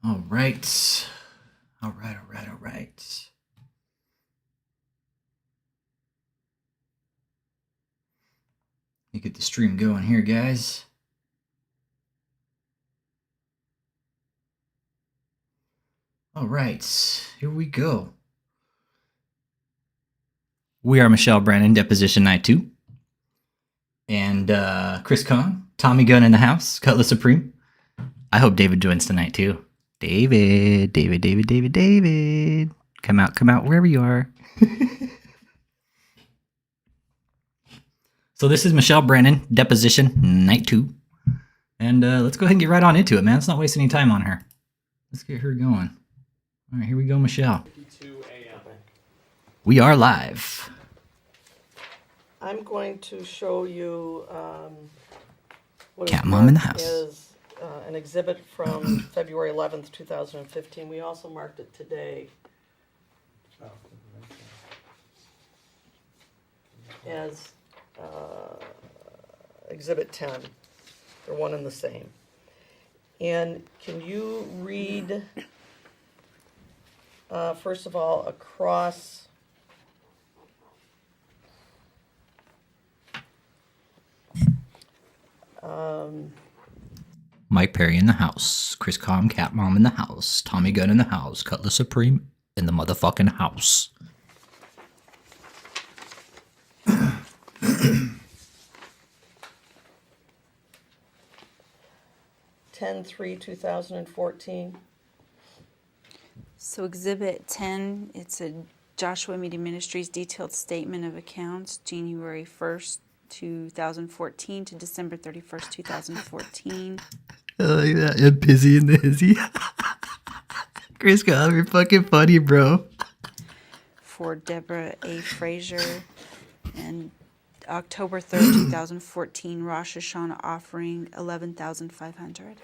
All right. All right. Let me get the stream going here, guys. All right, here we go. We are Michelle Brannons, Deposition Night 2. And Chris Kahn, Tommy Gunn in the house, Cutlass Supreme. I hope David joins tonight too. David. Come out wherever you are. So this is Michelle Brannons, Deposition Night 2. And let's go ahead and get right on into it, man. Let's not waste any time on her. Let's get her going. All right, here we go, Michelle. 52 a.m. We are live. I'm going to show you what Cat Mom in the marked house. is an exhibit from February 11th, 2015. We also marked it today as Exhibit 10. They're one and the same. And can you read, first of all, across Mike Perry in the house. Chris Calm, Cat Mom in the house. Tommy Gunn in the house. Cutlass Supreme in the motherfucking house. 10/3/2014. So Exhibit 10, it's a Joshua Media Ministries detailed statement of accounts, January 1st, 2014 to December 31st, 2014. Oh, yeah, I'm busy in the hizzy. Chris Calm, you're fucking funny, bro. For Deborah A. Frazier. And October 3rd, 2014, Rosh Hashanah offering $11,500.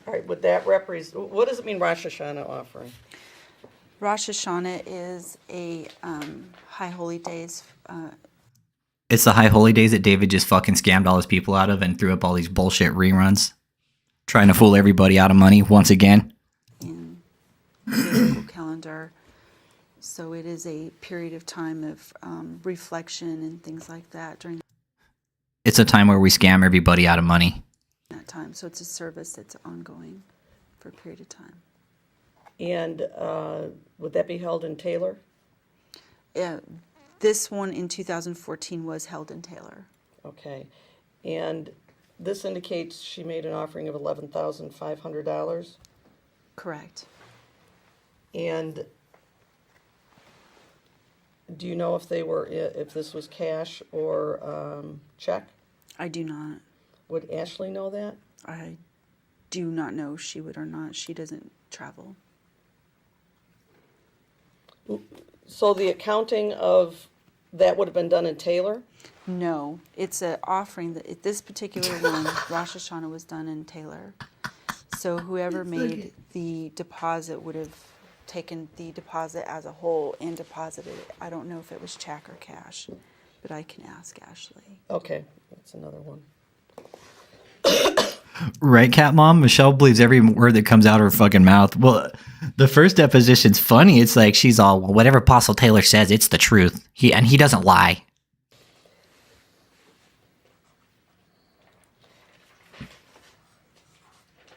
All right, would that represent, what does it mean Rosh Hashanah offering? Rosh Hashanah is a high holy days. It's the high holy days that David just fucking scammed all his people out of and threw up all these bullshit reruns. Trying to fool everybody out of money once again. In the biblical calendar. So it is a period of time of reflection and things like that during It's a time where we scam everybody out of money. that time. So it's a service that's ongoing for a period of time. And would that be held in Taylor? This one in 2014 was held in Taylor. Okay. And this indicates she made an offering of $11,500. Correct. And do you know if if this was cash or check? I do not. Would Ashley know that? I do not know if she would or not. She doesn't travel. So the accounting of that would have been done in Taylor? No, it's an offering that this particular one, Rosh Hashanah, was done in Taylor. So whoever made the deposit would have taken the deposit as a whole and deposited it. I don't know if it was check or cash, but I can ask Ashley. Okay, that's another one. Right, Cat Mom? Michelle believes every word that comes out of her fucking mouth. Well, the first deposition's funny. It's like she's all, well, whatever Apostle Taylor says, it's the truth. He doesn't lie.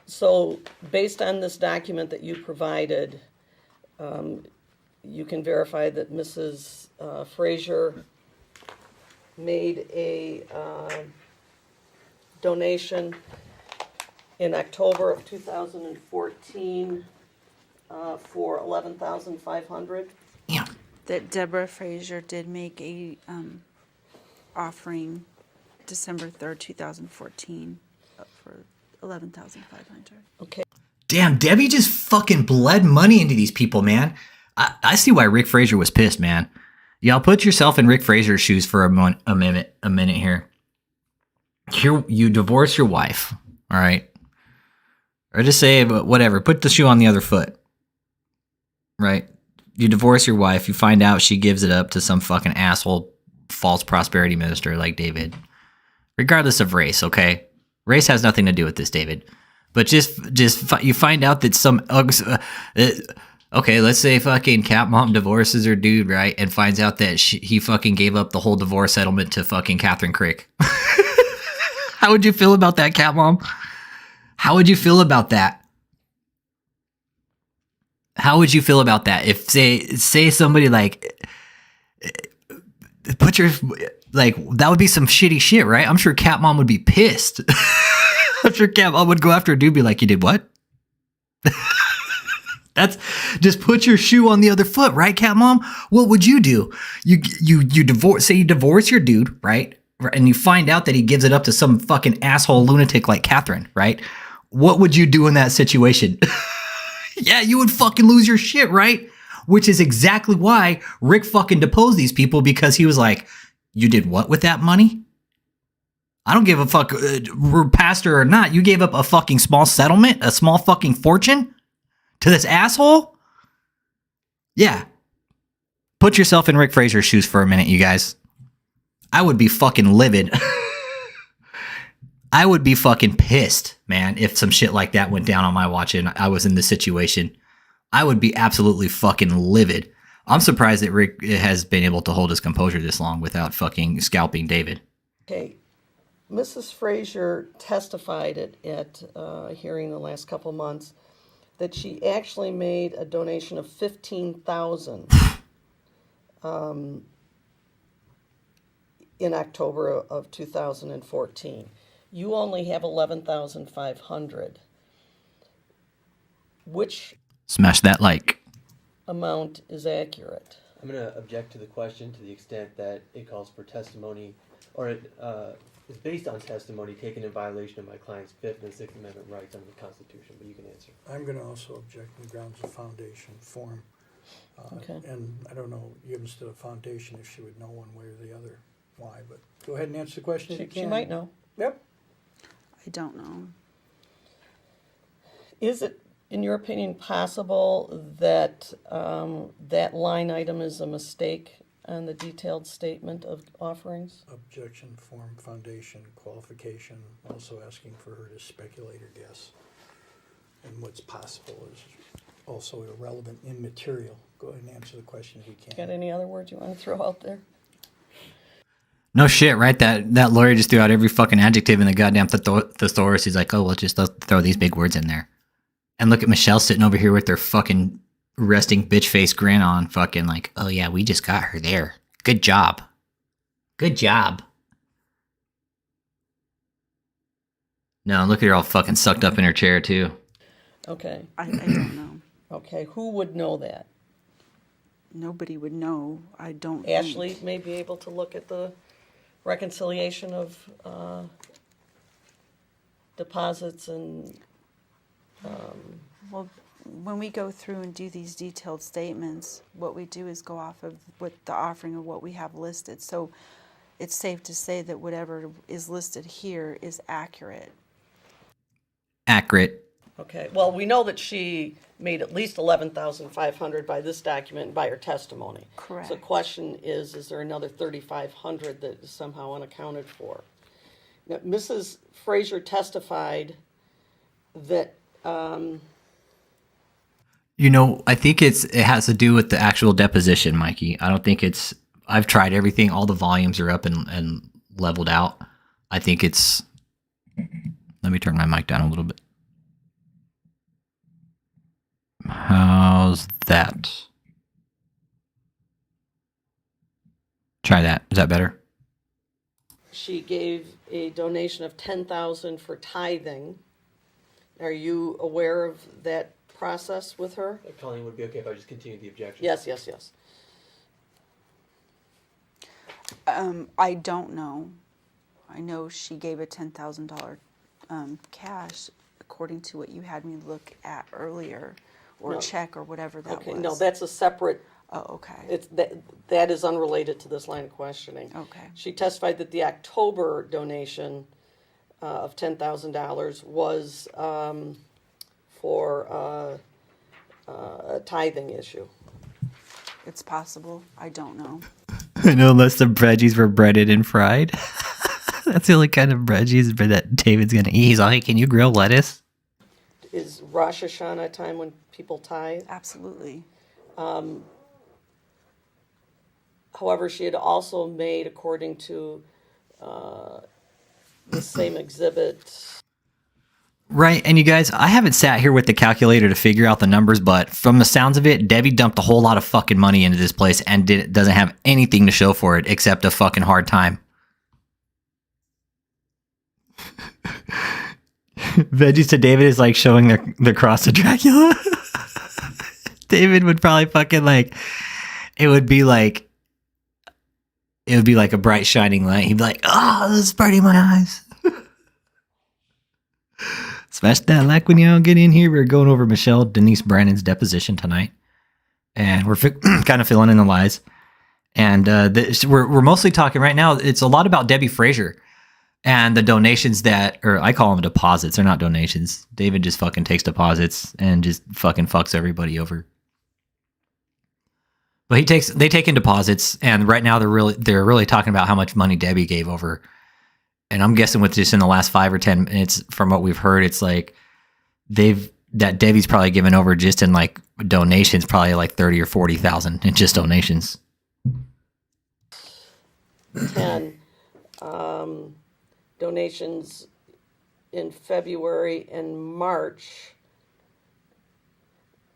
So based on this document that you provided, you can verify that Mrs. Frazier made a donation in October of 2014 for $11,500. Yeah. That Deborah Frazier did make a offering December 3rd, 2014 for $11,500. Okay. Damn, Debbie just fucking bled money into these people, man. I see why Rick Frazier was pissed, man. Y'all put yourself in Rick Frazier's shoes for a minute here. Here, you divorce your wife, all right? Or just say, whatever, put the shoe on the other foot, right? You divorce your wife, you find out she gives it up to some fucking asshole false prosperity minister like David. Regardless of race, okay? Race has nothing to do with this, David. But you find out that okay, let's say fucking cat mom divorces her dude, right? And finds out that he fucking gave up the whole divorce settlement to fucking Catherine Crick. How would you feel about that, cat mom? How would you feel about that? How would you feel about that? If say somebody like that would be some shitty shit, right? I'm sure cat mom would be pissed. I'm sure cat mom would go after a dude, be like, you did what? That's just put your shoe on the other foot, right, cat mom? What would you do? You divorce your dude, right? And you find out that he gives it up to some fucking asshole lunatic like Catherine, right? What would you do in that situation? Yeah, you would fucking lose your shit, right? Which is exactly why Rick fucking deposed these people, because he was like, you did what with that money? I don't give a fuck, pastor or not. You gave up a fucking small settlement, a small fucking fortune to this asshole? Yeah. Put yourself in Rick Fraser's shoes for a minute, you guys. I would be fucking livid. I would be fucking pissed, man, if some shit like that went down on my watch and I was in this situation. I would be absolutely fucking livid. I'm surprised that Rick has been able to hold his composure this long without fucking scalping David. Okay. Mrs. Fraser testified at a hearing the last couple months that she actually made a donation of $15,000 in October of 2014. You only have $11,500. Which smash that like amount is accurate? I'm going to object to the question to the extent that it calls for testimony, or it is based on testimony taken in violation of my client's Fifth and Sixth Amendment rights under the Constitution, but you can answer. I'm going to also object on the grounds of foundation form. Okay. And I don't know, even instead of foundation, if she would know one way or the other why, but go ahead and answer the question if you can. She might know. Yep. I don't know. Is it, in your opinion, possible that that line item is a mistake on the detailed statement of offerings? Objection form, foundation, qualification, also asking for her to speculate or guess. And what's possible is also irrelevant, immaterial. Go ahead and answer the question if you can. Got any other words you want to throw out there? No shit, right? That lawyer just threw out every fucking adjective in the goddamn thesaurus. He's like, oh, well, just throw these big words in there. And look at Michelle sitting over here with their fucking resting bitch face grin on, fucking like, oh yeah, we just got her there. Good job. Good job. No, look at her all fucking sucked up in her chair too. Okay. I don't know. Okay, who would know that? Nobody would know. I don't Ashley think. may be able to look at the reconciliation of deposits and Well, when we go through and do these detailed statements, what we do is go off of what the offering of what we have listed. So it's safe to say that whatever is listed here is accurate. Accurate. okay. Well, we know that she made at least $11,500 by this document and by her testimony. Correct. So the question is there another $3,500 that is somehow unaccounted for? Now, Mrs. Fraser testified that You know, I think it has to do with the actual deposition, Mikey. I don't think it's. I've tried everything. All the volumes are up and leveled out. I think it's. Let me turn my mic down a little bit. How's that? Try that. Is that better? she gave a donation of $10,000 for tithing. Are you aware of that process with her? Colleen, would it be okay if I just continue the objection? Yes, yes, yes. I don't know. I know she gave a $10,000 cash, according to what you had me look at earlier, or No. check, or whatever that Okay, was. no, that's a separate, Oh, okay. it's, that is unrelated to this line of questioning. Okay. She testified that the October donation of $10,000 was for a tithing issue. It's possible. I don't know. I know, unless the veggies were breaded and fried. That's the only kind of veggies that David's gonna eat. He's like, hey, can you grill lettuce? is Rosh Hashanah a time when people tithe? Absolutely. However, she had also made, according to the same exhibit, Right, and you guys, I haven't sat here with the calculator to figure out the numbers, but from the sounds of it, Debbie dumped a whole lot of fucking money into this place and doesn't have anything to show for it except a fucking hard time. Veggies to David is like showing the cross of Dracula. David would probably fucking like, it would be like a bright shining light. He'd be like, oh, this is burning my eyes. Smash that like when y'all get in here. We're going over Michelle Denise Brannon's deposition tonight, and we're kind of filling in the lies. And we're mostly talking right now. It's a lot about Debbie Frazier and the donations or I call them deposits. They're not donations. David just fucking takes deposits and just fucking fucks everybody over. But they take in deposits, and right now they're really talking about how much money Debbie gave over. And I'm guessing with just in the last 5 or 10 minutes, from what we've heard, it's like that Debbie's probably given over just in like donations, probably like 30 or 40,000 in just donations. 10 donations in February and March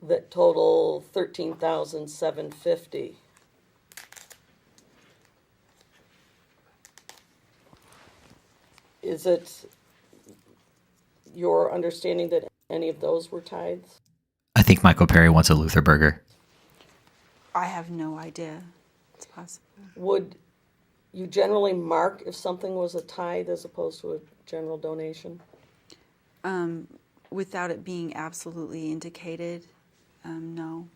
that total $13,750. Is it your understanding that any of those were tithes? I think Michael Perry wants a Luther burger. I have no idea. It's possible. Would you generally mark if something was a tithe as opposed to a general donation? Without it being absolutely indicated, no.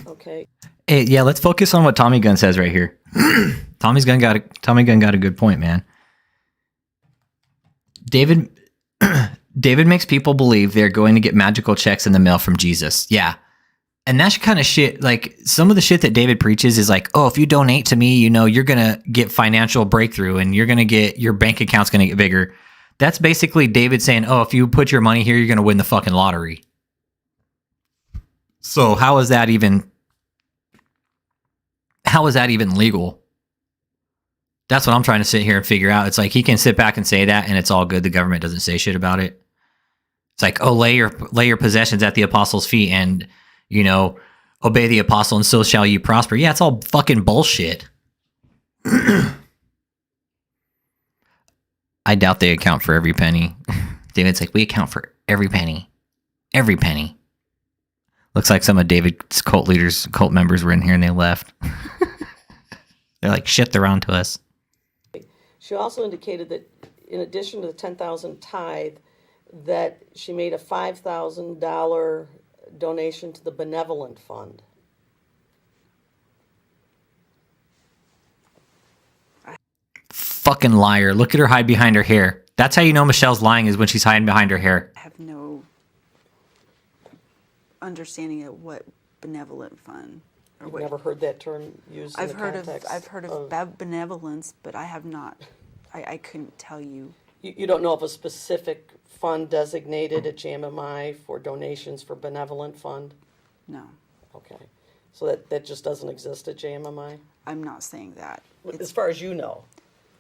Okay. Hey, yeah, let's focus on what Tommy Gunn says right here. Tommy Gunn got a good point, man. David makes people believe they're going to get magical checks in the mail from Jesus. Yeah. And that's kind of shit. Like, some of the shit that David preaches is like, oh, if you donate to me, you're going to get financial breakthrough and your bank account's going to get bigger. That's basically David saying, oh, if you put your money here, you're going to win the fucking lottery. So how is that even legal? That's what I'm trying to sit here and figure out. It's like he can sit back and say that and it's all good. The government doesn't say shit about it. It's like, oh, lay your possessions at the apostles' feet and, obey the apostle and so shall you prosper. Yeah, it's all fucking bullshit. I doubt they account for every penny. David's like, we account for every penny. Every penny. Looks like some of David's cult members were in here and they left. They're like, shit, they're on to us. She also indicated that in addition to the $10,000 tithe, that she made a $5,000 donation to the benevolent fund. Fucking liar. Look at her hide behind her hair. That's how you know Michelle's lying, is when she's hiding behind her hair. I have no understanding of what benevolent fund. You've never heard that term used in the context? I've heard of benevolence, but I have not. I couldn't tell you. You don't know of a specific fund designated at JMMI for donations for benevolent fund? No. Okay. So that just doesn't exist at JMMI? I'm not saying that. As far as you know?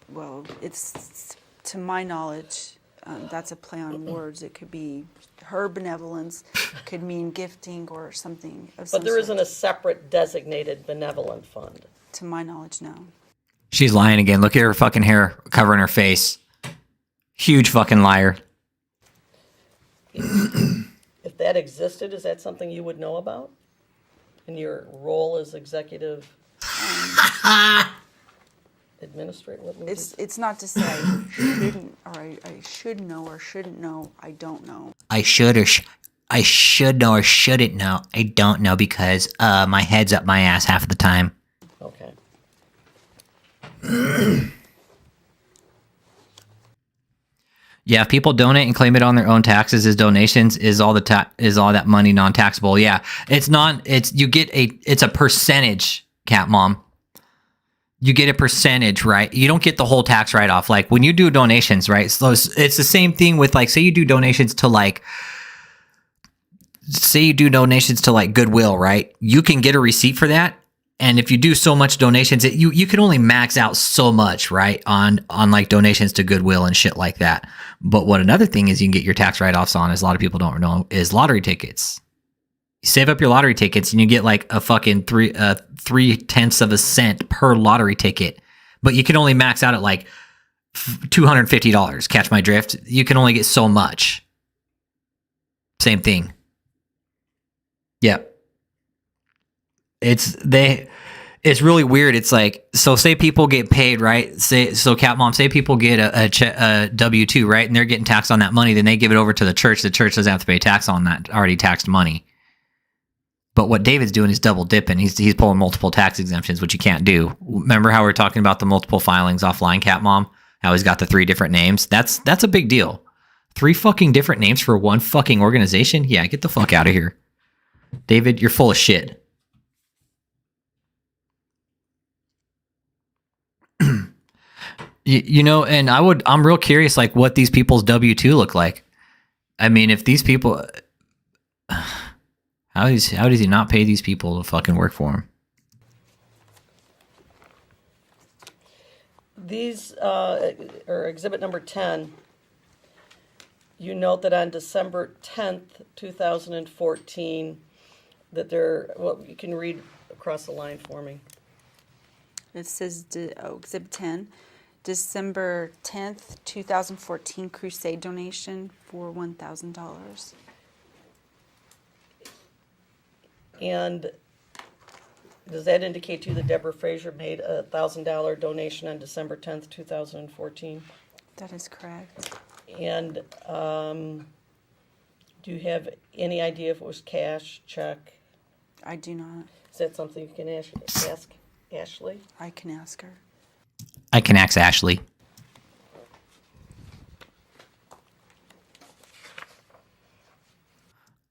Well, it's, to my knowledge, that's a play on words. It could be her benevolence, could mean gifting or something of some But there sort. isn't a separate designated benevolent fund? To my knowledge, no. She's lying again. Look at her fucking hair covering her face. Huge fucking liar. If that existed, is that something you would know about in your role as executive administrator? It's not to say I shouldn't or I should know or shouldn't know. I don't know. I should know or shouldn't know. I don't know because my head's up my ass half of the time. Okay. Yeah, if people donate and claim it on their own taxes as donations, is all that money non-taxable? Yeah, it's a percentage, Cat Mom. You get a percentage, right? You don't get the whole tax write-off. Like when you do donations, right? So it's the same thing with, like, say you do donations to, like, say you do donations to like Goodwill, right? You can get a receipt for that. And if you do so much donations, you can only max out so much, right? On like donations to Goodwill and shit like that. But what another thing is you can get your tax write-offs on, is a lot of people don't know, is lottery tickets. You save up your lottery tickets and you get like a fucking 3/10 of a cent per lottery ticket. But you can only max out at like $250. Catch my drift? You can only get so much. Same thing. Yep. It's really weird. It's like, so say people get paid, right? Cat Mom, say people get a W-2, right? And they're getting taxed on that money. Then they give it over to the church. The church doesn't have to pay tax on that already taxed money. But what David's doing is double dipping. He's pulling multiple tax exemptions, which you can't do. Remember how we were talking about the multiple filings offline, Cat Mom? How he's got the 3 different names? That's a big deal. 3 fucking different names for one fucking organization? Yeah, get the fuck out of here. David, you're full of shit. You know, and I'm real curious, like, what these people's W-2 look like. I mean, if these people, how does he not pay these people to fucking work for him? These are exhibit number 10. You note that on December 10th, 2014, that you can read across the line for me. It says, Exhibit 10, December 10th, 2014 crusade donation for $1,000. And does that indicate to you that Deborah Fraser made a $1,000 donation on December 10th, 2014? That is correct. And do you have any idea if it was cash, check? I do not. Is that something you can ask Ashley? I can ask her. I can ask Ashley.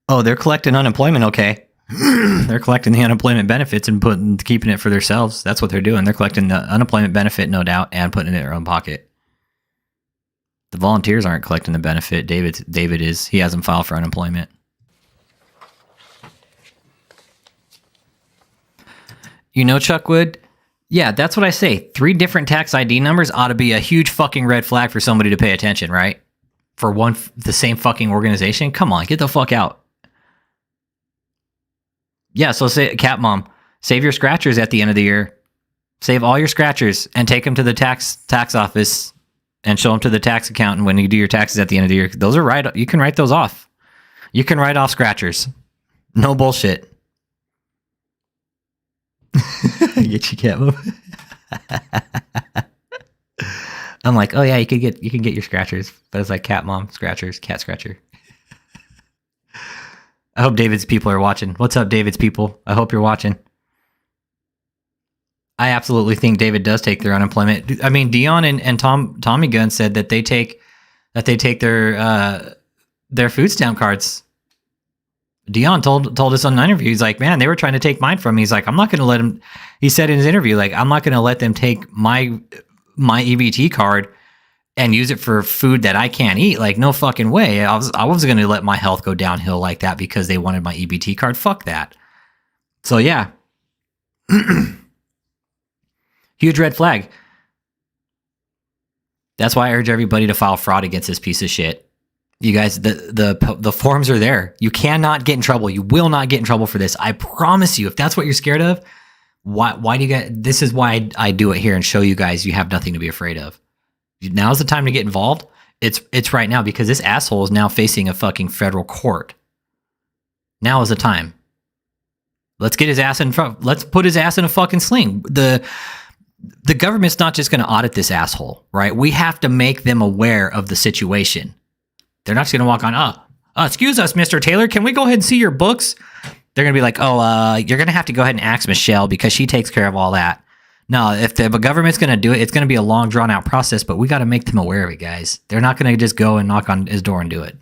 Oh, they're collecting unemployment, okay. They're collecting the unemployment benefits and keeping it for themselves. That's what they're doing. They're collecting the unemployment benefit, no doubt, and putting it in their own pocket. The volunteers aren't collecting the benefit. David is. He hasn't filed for unemployment. You know, Chuck Wood? Yeah, that's what I say. 3 different tax ID numbers ought to be a huge fucking red flag for somebody to pay attention, right? For the same fucking organization? Come on, get the fuck out. Yeah, so say, Cat Mom, save your scratchers at the end of the year. Save all your scratchers and take them to the tax office and show them to the tax accountant when you do your taxes at the end of the year. Those are you can write those off. You can write off scratchers. No bullshit. Get your cat move. I'm like, oh yeah, you can get your scratchers, but it's like Cat Mom scratchers, cat scratcher. I hope David's people are watching. What's up, David's people? I hope you're watching. I absolutely think David does take their unemployment. I mean, Dion and Tommy Gunn said that they take their food stamp cards. Dion told us on an interview, he's like, man, they were trying to take mine from me. He's like, I'm not going to let them. He said in his interview, like, I'm not going to let them take my EBT card and use it for food that I can't eat. Like, no fucking way. I wasn't going to let my health go downhill like that because they wanted my EBT card. Fuck that. So yeah. Huge red flag. That's why I urge everybody to file fraud against this piece of shit. You guys, the forms are there. You cannot get in trouble. You will not get in trouble for this. I promise you. If that's what you're scared of, why do you guys? This is why I do it here and show you guys you have nothing to be afraid of. Now's the time to get involved. It's right now because this asshole is now facing a fucking federal court. Now is the time. Let's get his ass in front. Let's put his ass in a fucking sling. The government's not just going to audit this asshole, right? We have to make them aware of the situation. They're not just going to walk on, excuse us, Mr. Taylor, can we go ahead and see your books? They're going to be like, you're going to have to go ahead and ask Michelle because she takes care of all that. No, if the government's going to do it, it's going to be a long, drawn-out process, but we got to make them aware of it, guys. They're not going to just go and knock on his door and do it.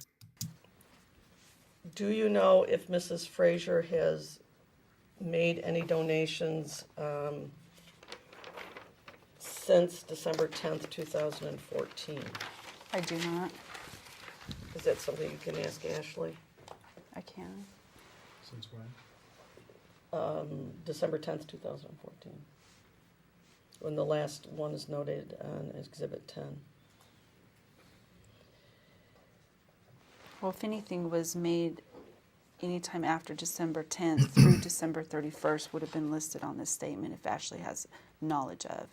Do you know if Mrs. Fraser has made any donations since December 10th, 2014? I do not. Is that something you can ask Ashley? I can. Since when? December 10th, 2014. When the last one is noted on Exhibit 10. Well, if anything was made anytime after December 10th through December 31st would have been listed on this statement if Ashley has knowledge of.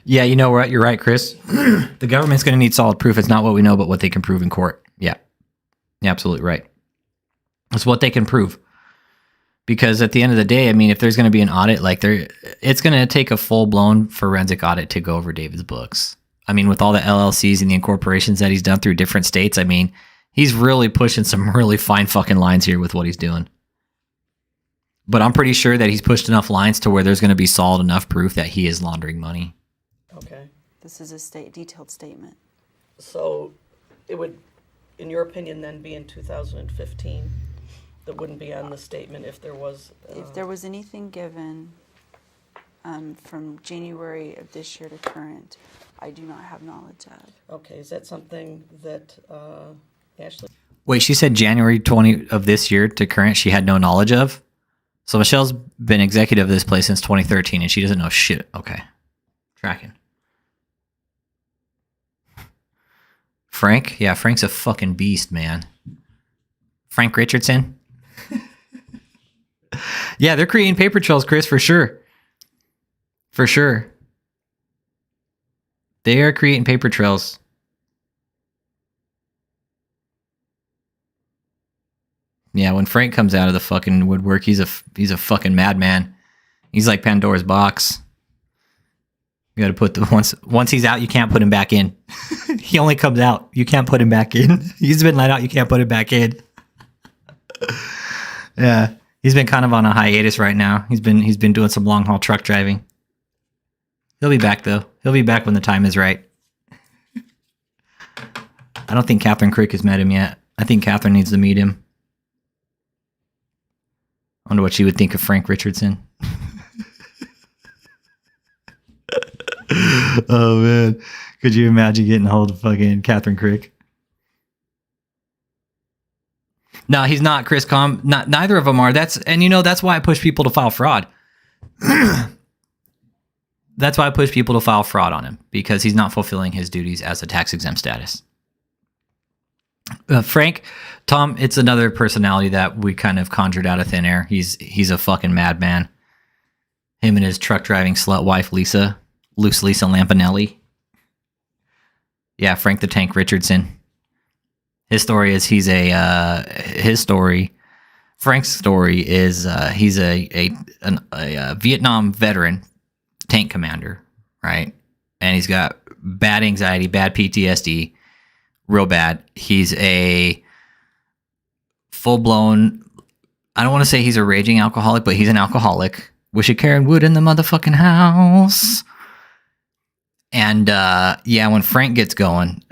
Yeah, you know what? You're right, Chris. The government's going to need solid proof. It's not what we know, but what they can prove in court. Yeah. You're absolutely right. It's what they can prove. Because at the end of the day, I mean, if there's going to be an audit, like it's going to take a full-blown forensic audit to go over David's books. I mean, with all the LLCs and the incorporations that he's done through different states, I mean, he's really pushing some really fine fucking lines here with what he's doing. But I'm pretty sure that he's pushed enough lines to where there's going to be solid enough proof that he is laundering money. Okay. This is a detailed statement. So it would, in your opinion, then be in 2015? That wouldn't be on the statement if there was... If there was anything given from January of this year to current, I do not have knowledge of. Okay, is that something that Ashley... Wait, she said January 20 of this year to current she had no knowledge of? So Michelle's been executive of this place since 2013 and she doesn't know shit. Okay. Tracking. Frank? Yeah, Frank's a fucking beast, man. Frank Richardson? Yeah, they're creating paper trails, Chris, for sure. For sure. They are creating paper trails. Yeah, when Frank comes out of the fucking woodwork, he's a fucking madman. He's like Pandora's box. You got to put the once he's out, you can't put him back in. He only comes out, you can't put him back in. He's been let out, you can't put him back in. Yeah, he's been kind of on a hiatus right now. He's been doing some long haul truck driving. He'll be back though. He'll be back when the time is right. I don't think Catherine Crick has met him yet. I think Catherine needs to meet him. I wonder what she would think of Frank Richardson. Oh man, could you imagine getting a hold of fucking Catherine Crick? No, he's not, Chris Com. Neither of them are. That's why I push people to file fraud. That's why I push people to file fraud on him, because he's not fulfilling his duties as a tax exempt status. Frank, Tom, it's another personality that we kind of conjured out of thin air. He's a fucking madman. Him and his truck driving slut wife, Lisa Lampanelli. Yeah, Frank the Tank Richardson. His story is Frank's story is he's a Vietnam veteran tank commander, right? And he's got bad anxiety, bad PTSD, real bad. He's a full-blown, I don't want to say he's a raging alcoholic, but he's an alcoholic. Wish a Karen would in the motherfucking house. And yeah, when Frank gets going,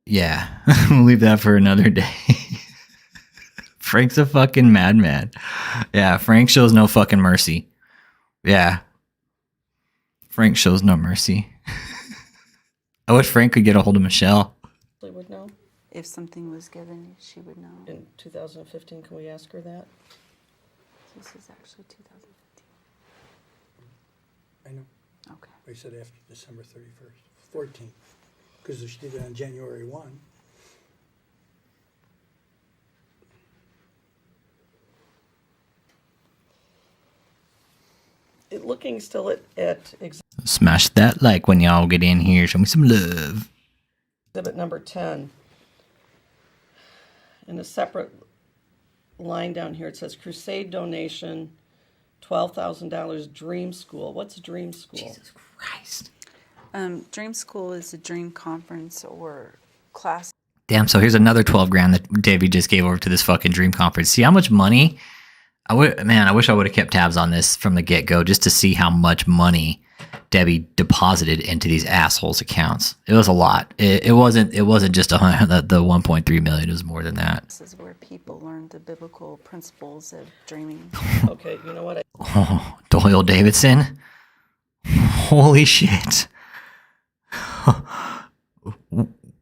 yeah, we'll leave that for another day. Frank's a fucking madman. Yeah, Frank shows no fucking mercy. Yeah. Frank shows no mercy. I wish Frank could get a hold of Michelle. would know? If something was given, she would know. In 2015, can we ask her that? This is actually 2015. I know. Okay. I said after December 31st, 14, because she did it on January 1. Looking still at Smash that like when y'all get in here. Show me some love. exhibit number 10. In a separate line down here, it says Crusade donation, $12,000 Dream School. What's Dream School? Jesus Christ. Dream School is a dream conference or class. Damn, so here's another 12 grand that Davey just gave over to this fucking dream conference. See how much money? I wish I would have kept tabs on this from the get-go just to see how much money Debbie deposited into these assholes' accounts. It was a lot. It wasn't just the 1.3 million. It was more than that. This is where people learn the biblical principles of dreaming. Okay, you know what? Oh, Doyle Davidson. Holy shit.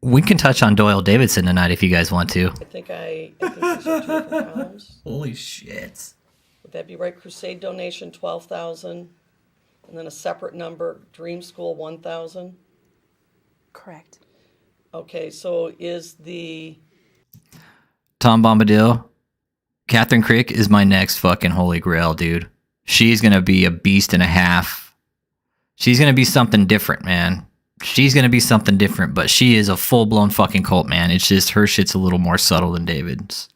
We can touch on Doyle Davidson tonight if you guys want to. I think these are two different columns. Holy shit. Would that be right? Crusade donation, 12,000. And then a separate number, Dream School, 1,000. Correct. Okay, so is the... Tom Bombadil. Catherine Crick is my next fucking holy grail, dude. She's going to be a beast and a half. She's going to be something different, man. She's going to be something different, but she is a full-blown fucking cult, man. It's just her shit's a little more subtle than David's.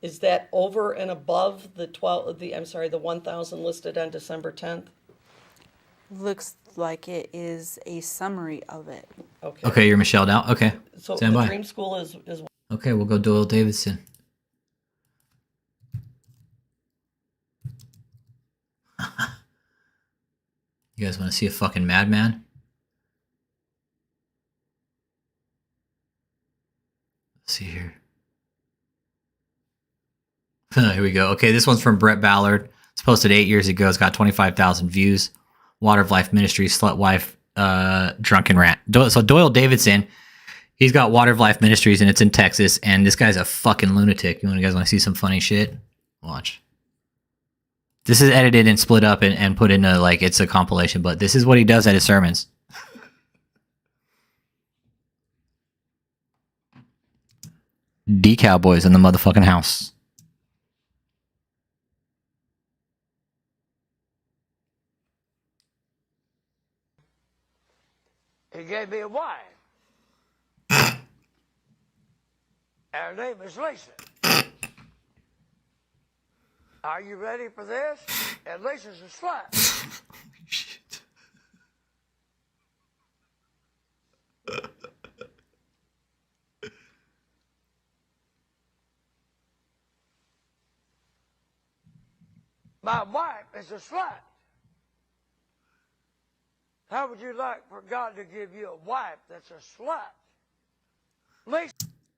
Is that over and above the 1,000 listed on December 10th? Looks like it is a summary of it. Okay. Okay, you're Michelle now? Okay. So Stand the by. Dream School is Okay, we'll go Doyle Davidson. You guys want to see a fucking madman? Let's see here. Here we go. Okay, this one's from Brett Ballard. It's posted 8 years ago. It's got 25,000 views. Water of Life Ministries, Slut Wife, Drunken Rant. So Doyle Davidson, he's got Water of Life Ministries, and it's in Texas. And this guy's a fucking lunatic. You guys want to see some funny shit? Watch. This is edited and split up and put into, like, it's a compilation. But this is what he does at his sermons. D Cowboys in the motherfucking house. He gave me a wife. And her name is Lisa. Are you ready for this? And Lisa's a slut. Shit. My wife is a slut. How would you like for God to give you a wife that's a slut? Lisa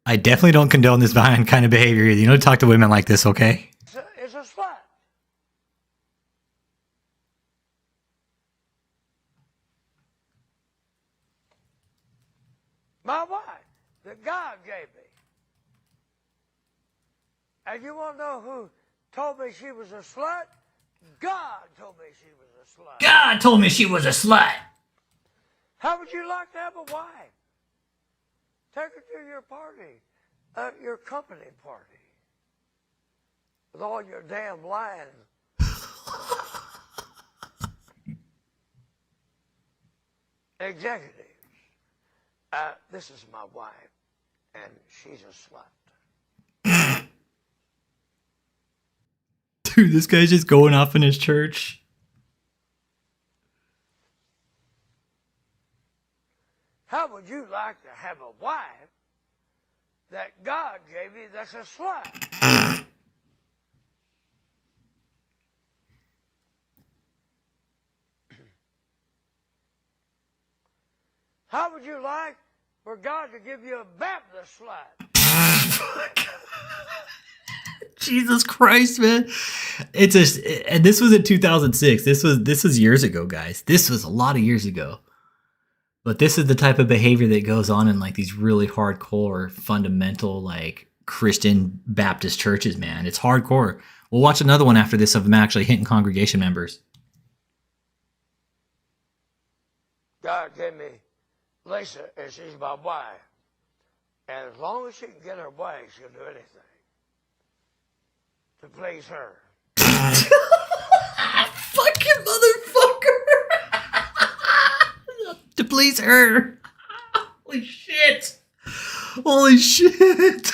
I definitely don't condone this kind of behavior either. You don't talk to women like this, okay? is a slut. My wife that God gave me. And you want to know who told me she was a slut? God told me she was a slut. God told me she was a slut. How would you like to have a wife? Take her to your party, your company party, with all your damn lying. Executives. This is my wife, and she's a slut. Dude, this guy's just going off in his church. How would you like to have a wife that God gave you that's a slut? How would you like for God to give you a Baptist slut? Jesus Christ, man. And this was in 2006. This was years ago, guys. This was a lot of years ago. But this is the type of behavior that goes on in like these really hardcore, fundamental, like Christian Baptist churches, man. It's hardcore. We'll watch another one after this of them actually hitting congregation members. God gave me Lisa, and she's my wife. And as long as she can get her way, she'll do anything to please her. Fucking motherfucker. To please her. Holy shit. Holy shit.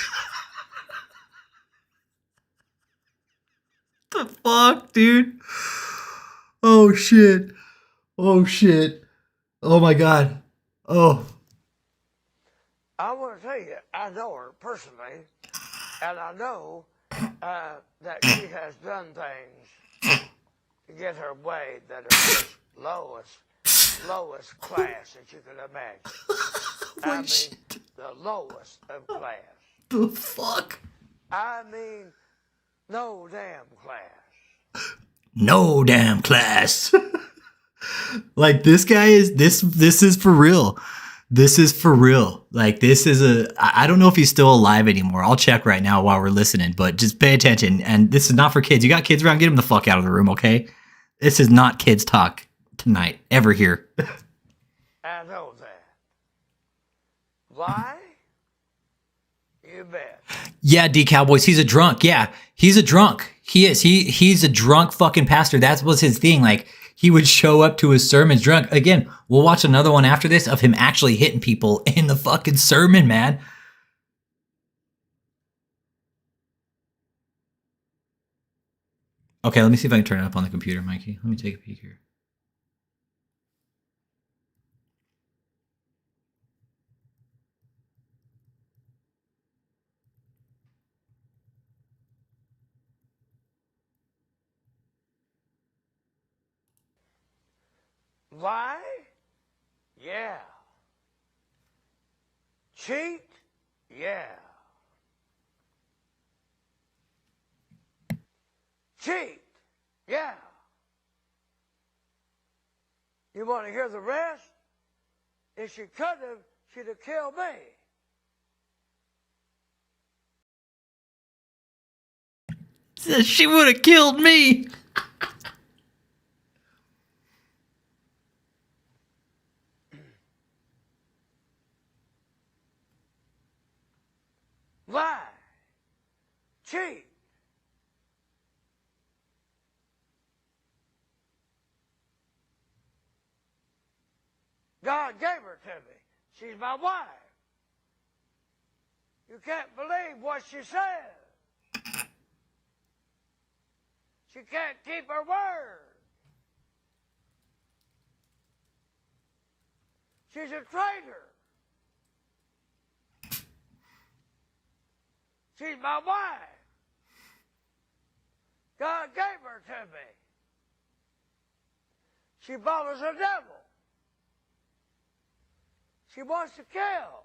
The fuck, dude? Oh shit. Oh shit. Oh my god. Oh. I want to tell you, I know her personally, and I know that she has done things to get her way that are just lowest class that you can imagine. I mean, shit. the lowest of class. The fuck? I mean, no damn class. No damn class. Like this guy is this is for real. This is for real. Like, this is I don't know if he's still alive anymore. I'll check right now while we're listening, but just pay attention. And this is not for kids. You got kids around, get them the fuck out of the room, okay? This is not kids talk tonight, ever here. I know that. Why? You bet. Yeah, D Cowboys, he's a drunk. Yeah, he's a drunk. He is. He's a drunk fucking pastor. That was his thing. Like, he would show up to his sermons drunk. Again, we'll watch another one after this of him actually hitting people in the fucking sermon, man. Okay, let me see if I can turn it up on the computer, Mikey. Let me take a peek here. Why? Yeah. Cheat? Yeah. Cheat? Yeah. You want to hear the rest? If she could have, she'd have killed me. She would have killed me. Lie. Cheat. God gave her to me. She's my wife. You can't believe what she says. She can't keep her word. She's a traitor. She's my wife. God gave her to me. She follows the devil. She wants to kill.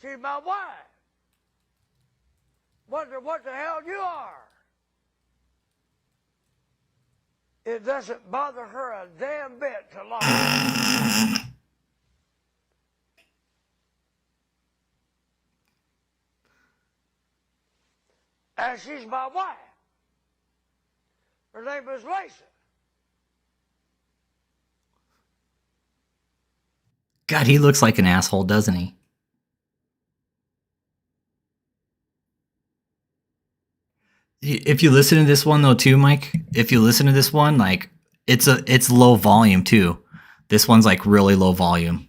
She's my wife. Wonder what the hell you are. It doesn't bother her a damn bit to lie. And she's my wife. Her name is Lisa. God, he looks like an asshole, doesn't he? If you listen to this one though too, Mike, if you listen to this one, like it's low volume too. This one's like really low volume.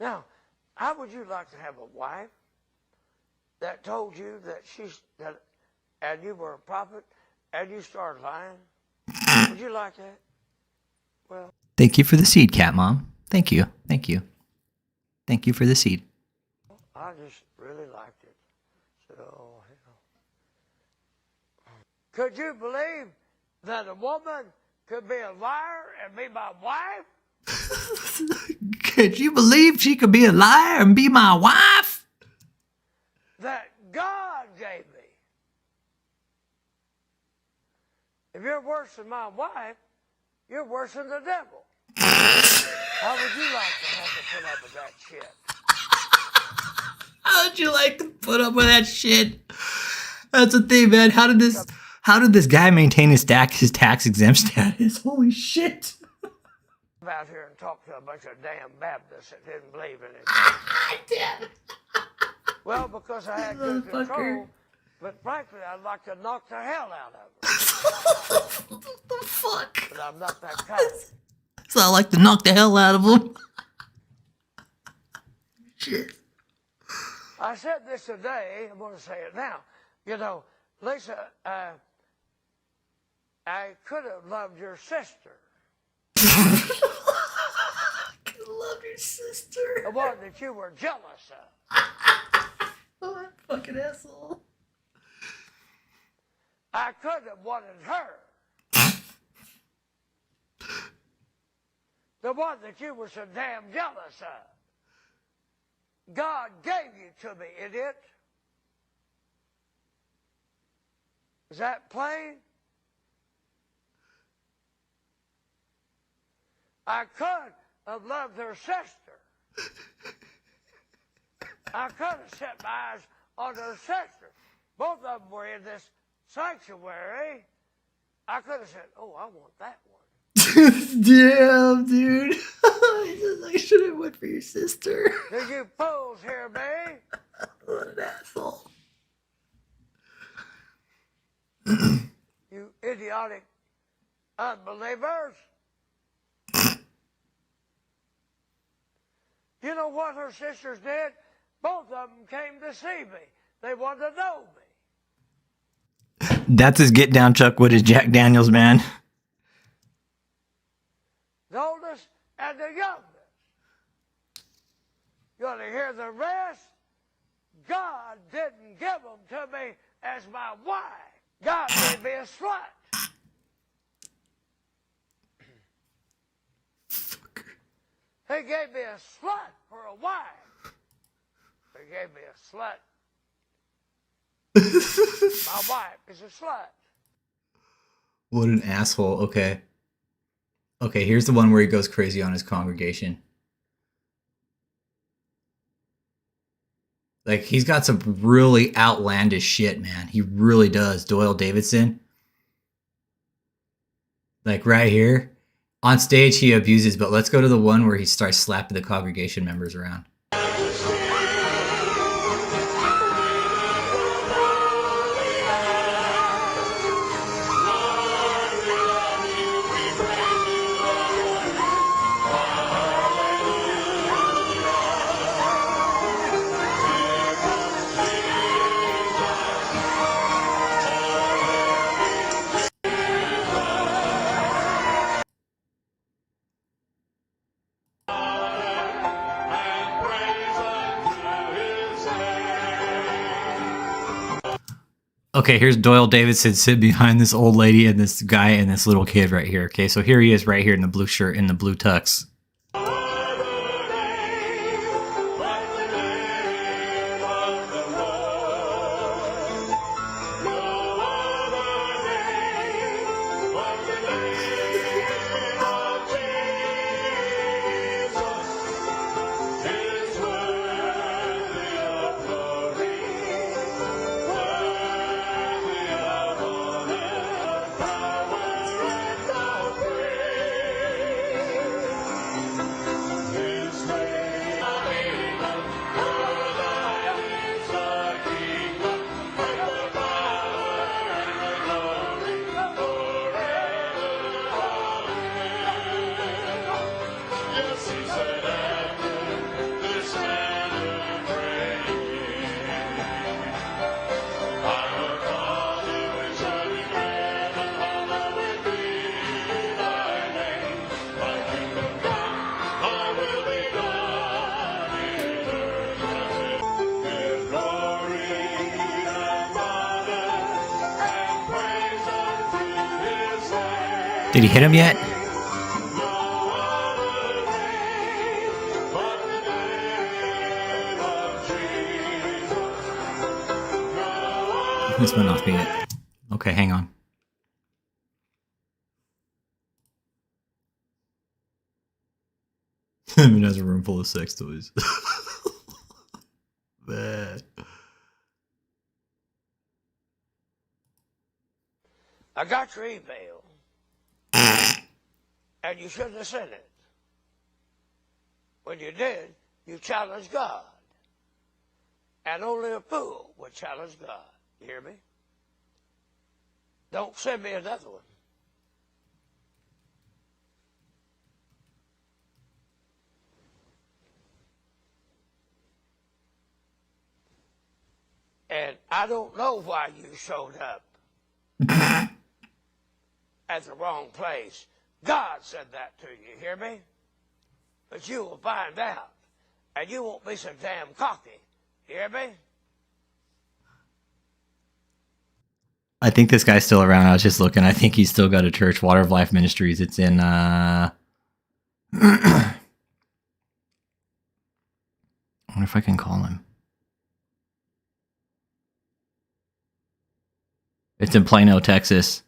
Now, how would you like to have a wife that told you that and you were a prophet and you started lying? Would you like that? Well, Thank you for the seed, Cat Mom. Thank you. Thank you. Thank you for the seed. I just really liked it. So, could you believe that a woman could be a liar and be my wife? Could you believe she could be a liar and be my wife? That God gave me. If you're worse than my wife, you're worse than the devil. How would you like to have to put up with that shit? How would you like to put up with that shit? That's the thing, man. How did this guy maintain his tax exempt status? Holy shit. Out here and talk to a bunch of damn Baptists that didn't believe in it. Well, because I had good control, but frankly, I'd like to knock the hell out of her. What the fuck? But I'm not that kind. So I like to knock the hell out of him. Shit. I said this today, I'm going to say it now. You know, Lisa, I could have loved your sister. I love your sister. The one that you were jealous of. Oh, that fucking asshole. I could have wanted her. The one that you were so damn jealous of. God gave you to me, idiot. Is that plain? I could have loved her sister. I could have set my eyes on her sister. Both of them were in this sanctuary. I could have said, oh, I want that one. Damn, dude. I should have went for your sister. Do you fools hear me? What an asshole. You idiotic unbelievers. You know what her sisters did? Both of them came to see me. They wanted to know me. That's his get down, Chuck Wood, is Jack Daniels, man. The oldest and the youngest. You want to hear the rest? God didn't give them to me as my wife. God gave me a slut. He gave me a slut for a wife. He gave me a slut. My wife is a slut. What an asshole. Okay. Okay, here's the one where he goes crazy on his congregation. Like, he's got some really outlandish shit, man. He really does. Doyle Davidson. Like, right here. On stage, he abuses, but let's go to the one where he starts slapping the congregation members around. Okay, here's Doyle Davidson sitting behind this old lady and this guy and this little kid right here. Okay, so here he is right here in the blue shirt and the blue tux. Did he hit him yet? This might not be it. Okay, hang on. It has a room full of sex toys. Man. I got your email. And you shouldn't have sent it. When you did, you challenged God. And only a fool would challenge God. You hear me? Don't send me another one. And I don't know why you showed up at the wrong place. God said that to you, hear me? But you will find out, and you won't be so damn cocky, hear me? I think this guy's still around. I was just looking. I think he's still got a church, Water of Life Ministries. It's in, I wonder if I can call him. It's in Plano, Texas.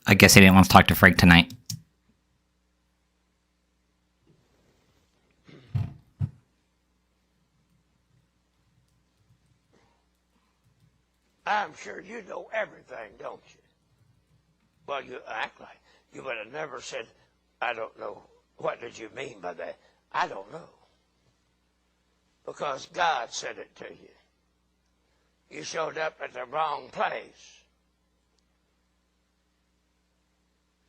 I guess he didn't want to talk to Frank tonight. I'm sure you know everything, don't you? Well, you act like you would have never said, I don't know. What did you mean by that? I don't know. Because God said it to you. You showed up at the wrong place.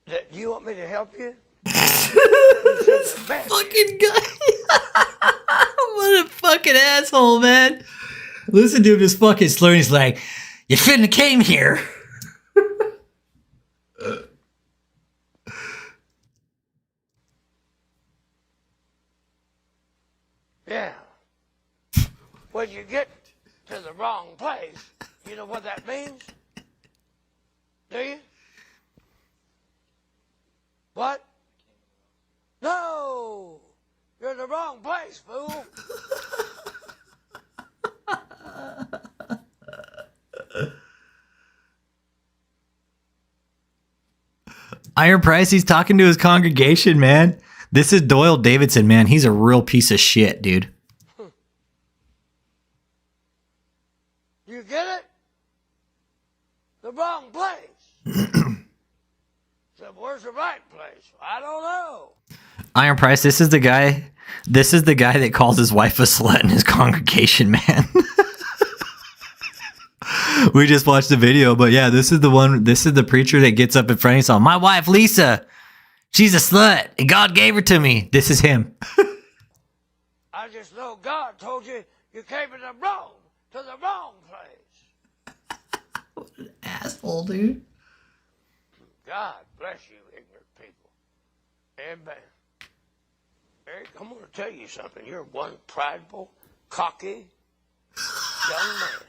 Do you want me to help you? This fucking guy. What a fucking asshole, man. Listen to him just fucking slurring. He's like, you shouldn't have came here. Yeah. When you get to the wrong place, you know what that means? Do you? What? No! You're in the wrong place, fool! Iron Price, he's talking to his congregation, man. This is Doyle Davidson, man. He's a real piece of shit, dude. You get it? The wrong place. So where's the right place? I don't know. Iron Price, this is the guy that calls his wife a slut in his congregation, man. We just watched the video, but yeah, this is the preacher that gets up in front of us all. My wife, Lisa, she's a slut, and God gave her to me. This is him. I just know God told you you came to the wrong place. What an asshole, dude. God bless you, ignorant people. Amen. Eric, I'm going to tell you something. You're one prideful, cocky young man.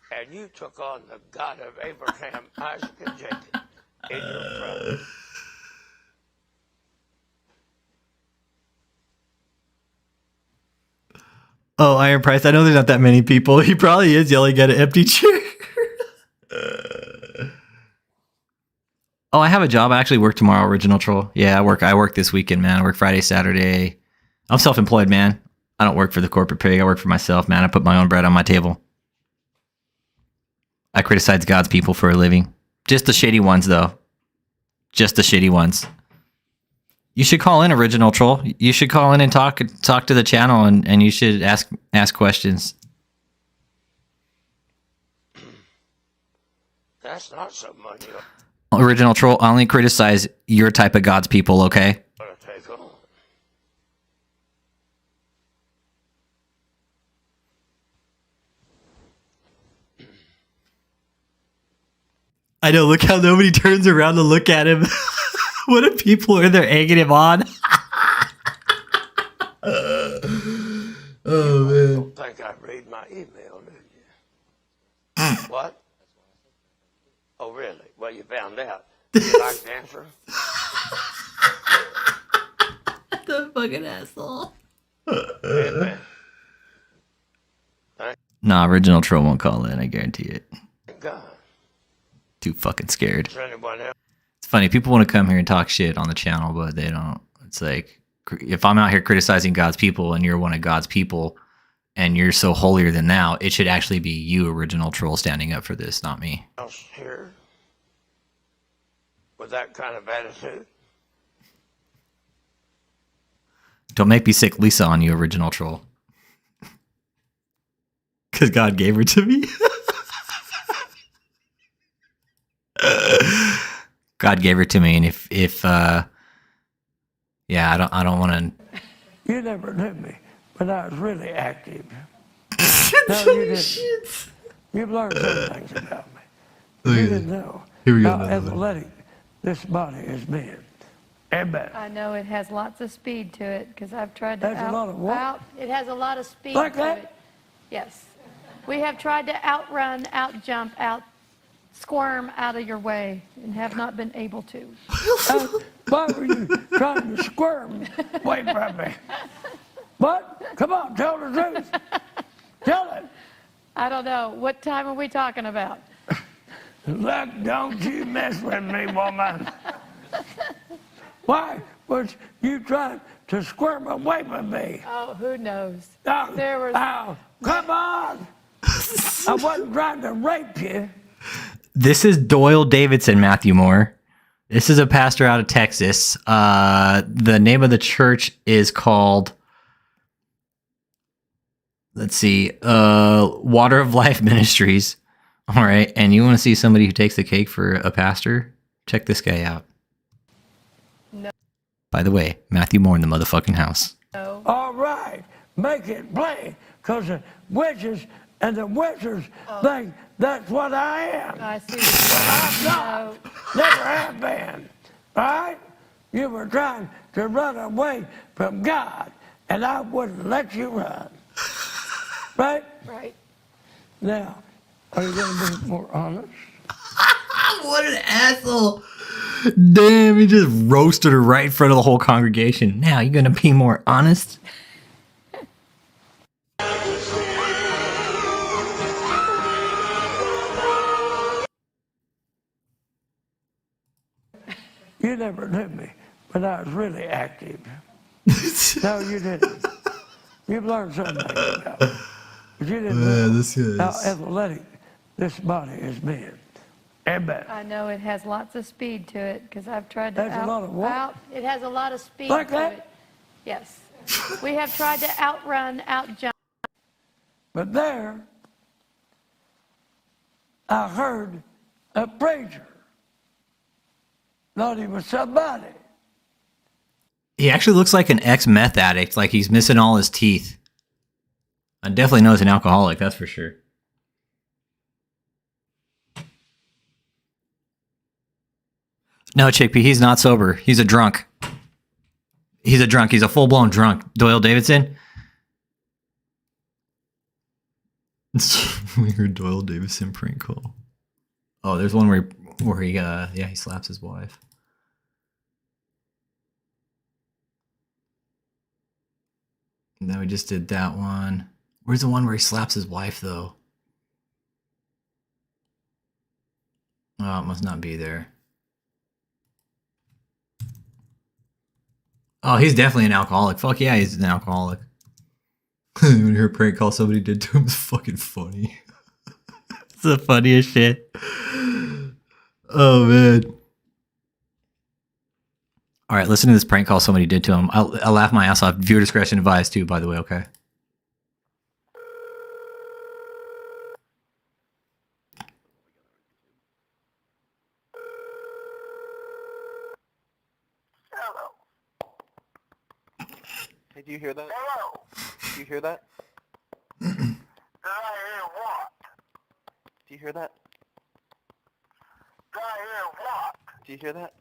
And you took on the God of Abraham, Isaac, and Jacob in your pride. Oh, Iron Price, I know there's not that many people. He probably is yelling at an empty chair. Oh, I have a job. I actually work tomorrow, Original Troll. Yeah, I work this weekend, man. I work Friday, Saturday. I'm self-employed, man. I don't work for the corporate pig. I work for myself, man. I put my own bread on my table. I criticize God's people for a living. Just the shitty ones, though. Just the shitty ones. You should call in, Original Troll. You should call in and talk to the channel, and you should ask questions. That's not so much. Original Troll, I only criticize your type of God's people, okay? Take on. I know, look how nobody turns around to look at him. What if people are there egging him on? Oh, man. Don't think I read my email, do you? What? Oh, really? Well, you found out. You like the answer? The fucking asshole. Amen. Nah, Original Troll won't call in, I guarantee it. Thank God. Too fucking scared. Is there anyone else? It's funny, people want to come here and talk shit on the channel, but they don't. It's like, if I'm out here criticizing God's people and you're one of God's people and you're so holier than thou, it should actually be you, Original Troll, standing up for this, not me. Else here with that kind of attitude? Don't make me sick Lisa on you, Original Troll. Because God gave her to me. God gave her to me, and if yeah, I don't want to. You never knew me, but I was really active. No, you didn't. You've learned some things about me. You didn't know how athletic this body has been. Amen. I know it has lots of speed to it because I've tried to Has a lot of what? it has a lot of speed Like to that? it. Yes. We have tried to outrun, outjump, squirm out of your way and have not been able to. Why were you trying to squirm away from me? What? Come on, tell the truth. Tell it. I don't know. What time are we talking about? Look, don't you mess with me, woman. Why was you trying to squirm away from me? Oh, who knows? Oh, There was- oh, come on. I wasn't trying to rape you. This is Doyle Davidson, Matthew Moore. This is a pastor out of Texas. The name of the church is called, let's see, Water of Life Ministries. All right. And you want to see somebody who takes the cake for a pastor? Check this guy out. No. By the way, Matthew Moore in the motherfucking house. No. All right, make it plain, because the witches and the wizards think that's what I am. I see. I'm not. Never have been. All right? You were trying to run away from God, and I wouldn't let you run. Right? Right. Now, are you going to be more honest? What an asshole. Damn, he just roasted her right in front of the whole congregation. Now, you gonna be more honest? You never knew me, but I was really active. No, you didn't. You've learned something about me. But you didn't know this how athletic this body has been. I know it has lots of speed to it because I've tried to That's a lot of what? It has a lot of speed Like to that? it. Yes. We have tried to outjump. But there, I heard a preacher. Thought he was somebody. He actually looks like an ex-meth addict, like he's missing all his teeth. I definitely know he's an alcoholic, that's for sure. No, Chickpea, he's not sober. He's a drunk. He's a drunk. He's a full-blown drunk. Doyle Davidson? We heard Doyle Davidson prank call. Oh, there's one where he slaps his wife. And then we just did that one. Where's the one where he slaps his wife, though? Oh, it must not be there. Oh, he's definitely an alcoholic. Fuck yeah, he's an alcoholic. When you hear a prank call somebody did to him, it's fucking funny. It's the funniest shit. Oh, man. All right, listen to this prank call somebody did to him. I'll laugh my ass off. Viewer discretion advised, too, by the way, okay? Hey, do you hear that? Hello. Do you hear that? Did I hear what? Do you hear that? Did I hear what? Do you hear that?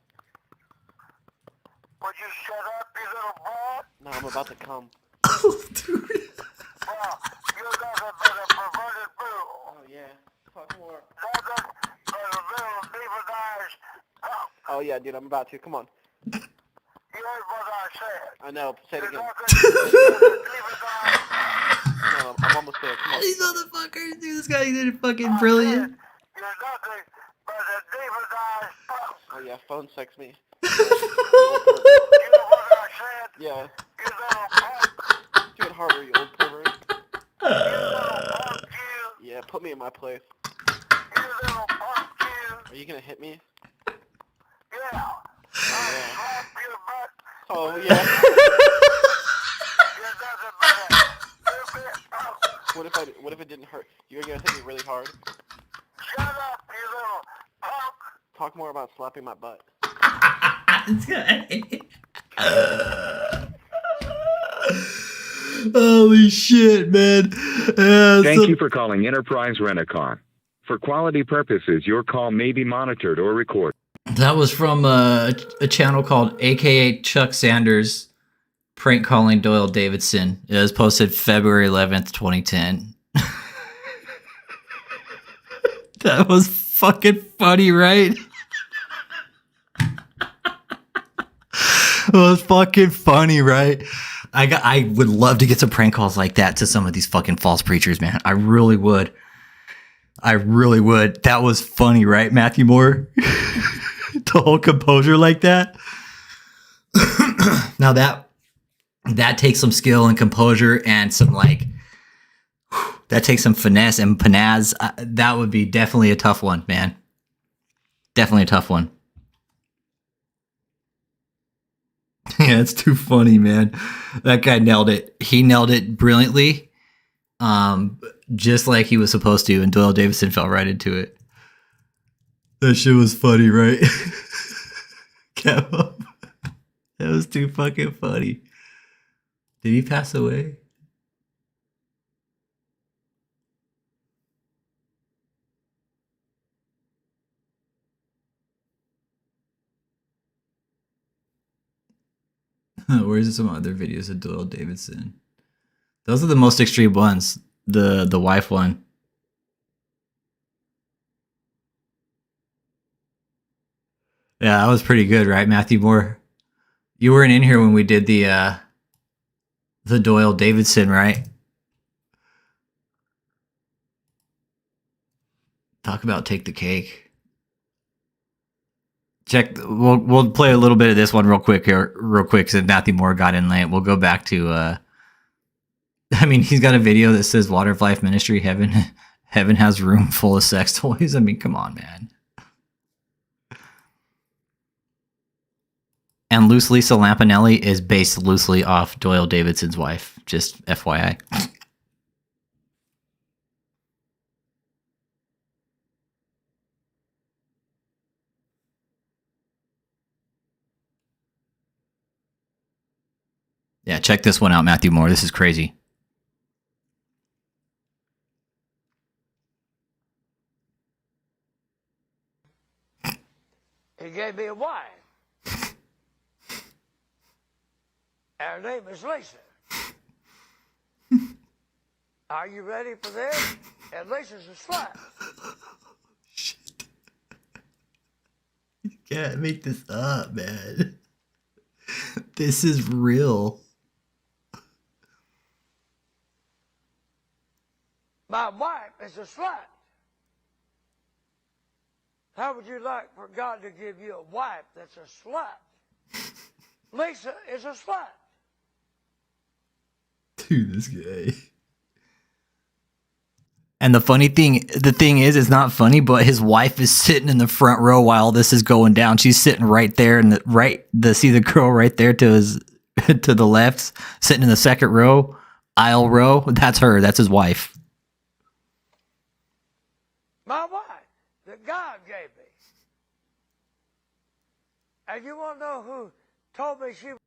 Would you shut up, you little boy? No, I'm about to come. Well, you're nothing but a perverted fool. Oh, yeah. Talk more. Nothing but a little demonized punk. Oh, yeah, dude, I'm about to. Come on. You heard what I said. I know. Say it You're again. nothing but a demonized punk. No, I'm almost there. Come on. These motherfuckers, dude, this guy did fucking brilliant. You're nothing but a demonized punk. Oh, yeah, phone sex me. You know what I said? Yeah. You little punk. Do it harder, you old pervert. You little punk, you. Yeah, put me in my place. You little punk, you. Are you going to hit me? Yeah. I'll slap your butt. Oh, yeah. You're nothing but a stupid punk. What if it didn't hurt? You're going to hit me really hard? Shut up, you little punk. Talk more about slapping my butt. This guy. Holy shit, man. Thank you for calling Enterprise Rent-A-Con. For quality purposes, your call may be monitored or recorded. That was from a channel called AKA Chuck Sanders prank calling Doyle Davidson. It was posted February 11th, 2010. That was fucking funny, right? It was fucking funny, right? I would love to get some prank calls like that to some of these fucking false preachers, man. I really would. I really would. That was funny, right, Matthew Moore? To hold composure like that. Now that takes some skill and composure and some that takes some finesse and panazz. That would be definitely a tough one, man. Definitely a tough one. Yeah, it's too funny, man. That guy nailed it. He nailed it brilliantly. Just like he was supposed to, and Doyle Davidson fell right into it. That shit was funny, right? Cap up. That was too fucking funny. Did he pass away? Where's some other videos of Doyle Davidson? Those are the most extreme ones. The wife one. Yeah, that was pretty good, right, Matthew Moore? You weren't in here when we did the Doyle Davidson, right? Talk about take the cake. Check. We'll play a little bit of this one real quick here, since Matthew Moore got in late. We'll go back to. I mean, he's got a video that says Water of Life Ministry Heaven has room full of sex toys. I mean, come on, man. And Loose Lisa Lampanelli is based loosely off Doyle Davidson's wife. Just FYI. Yeah, check this one out, Matthew Moore. This is crazy. He gave me a wife. Her name is Lisa. Are you ready for this? And Lisa's a slut. Shit. You can't make this up, man. This is real. My wife is a slut. How would you like for God to give you a wife that's a slut? Lisa is a slut. Dude, this guy. And the thing is, it's not funny, but his wife is sitting in the front row while this is going down. She's sitting right there, and see the girl right there to the left, sitting in the second row, aisle row. That's her. That's his wife. My wife that God gave me. And you want to know who told me she was?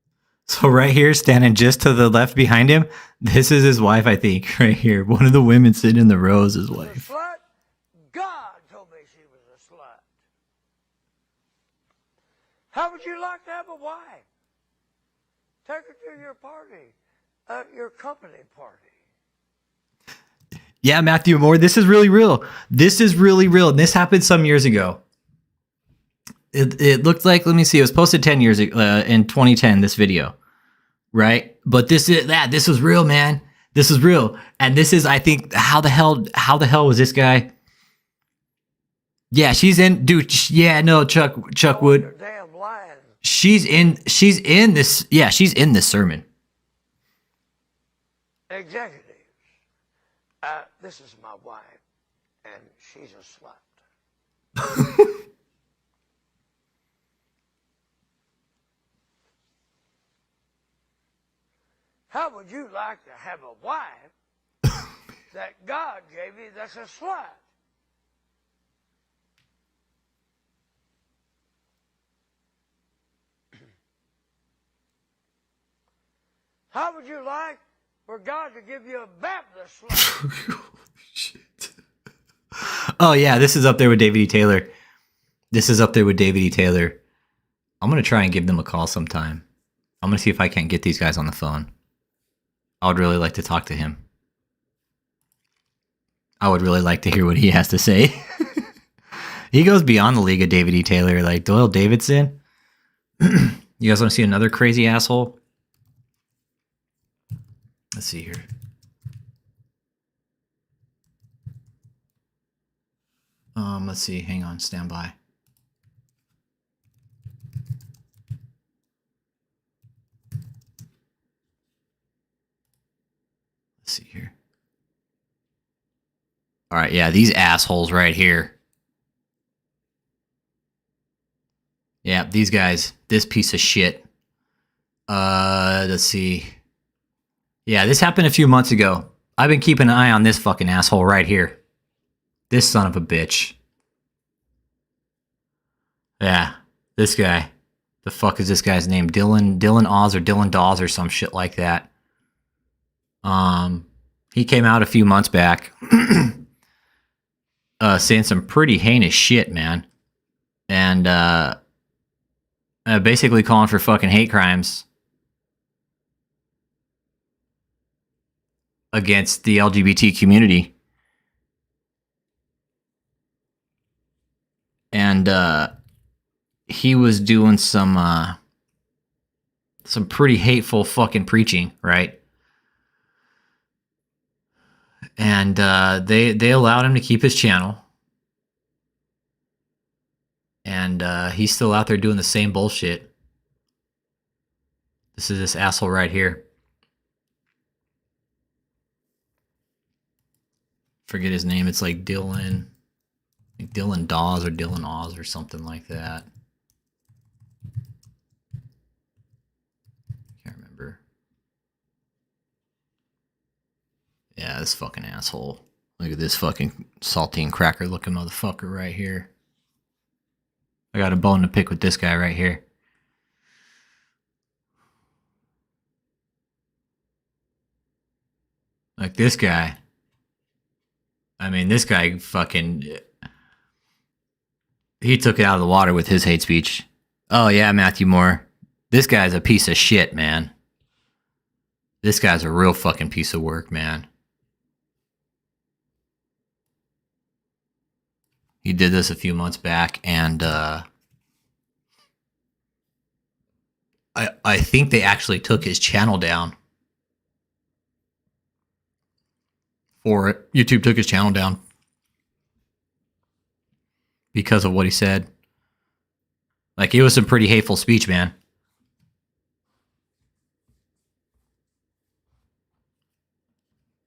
So right here, standing just to the left behind him, this is his wife, I think, right here. One of the women sitting in the row is his wife. A slut? God told me she was a slut. How would you like to have a wife? Take her to your party, your company party. Yeah, Matthew Moore, this is really real. This is really real. And this happened some years ago. It looked like, let me see, it was posted 10 years ago, in 2010, this video. Right? But this was real, man. This is real. And this is, I think, how the hell was this guy? Yeah, she's in, dude. Yeah, no, Chuck Wood. Damn lying. She's in this. Yeah, she's in this sermon. Executives. This is my wife, and she's a slut. How would you like to have a wife that God gave you that's a slut? How would you like for God to give you a Baptist slut? Shit. Oh, yeah, this is up there with DavidETaylor. I'm going to try and give them a call sometime. I'm going to see if I can't get these guys on the phone. I would really like to talk to him. I would really like to hear what he has to say. He goes beyond the league of DavidETaylor, like Doyle Davidson. You guys want to see another crazy asshole? Let's see here. Let's see. Hang on. Stand by. Let's see here. All right. Yeah, these assholes right here. Yeah, these guys. This piece of shit. Let's see. Yeah, this happened a few months ago. I've been keeping an eye on this fucking asshole right here. This son of a bitch. Yeah, this guy. The fuck is this guy's name? Dylan Oz or Dylan Dawes or some shit like that. He came out a few months back saying some pretty heinous shit, man. And basically calling for fucking hate crimes against the LGBT community. And he was doing some pretty hateful fucking preaching, right? And they allowed him to keep his channel. And he's still out there doing the same bullshit. This is this asshole right here. Forget his name. It's like Dylan Dawes or Dylan Oz or something like that. Can't remember. Yeah, this fucking asshole. Look at this fucking saltine cracker looking motherfucker right here. I got a bone to pick with this guy right here. Like this guy. I mean, this guy fucking... He took it out of the water with his hate speech. Oh, yeah, Matthew Moore. This guy's a piece of shit, man. This guy's a real fucking piece of work, man. He did this a few months back, and I think they actually took his channel down. For it. YouTube took his channel down because of what he said. Like, it was some pretty hateful speech, man.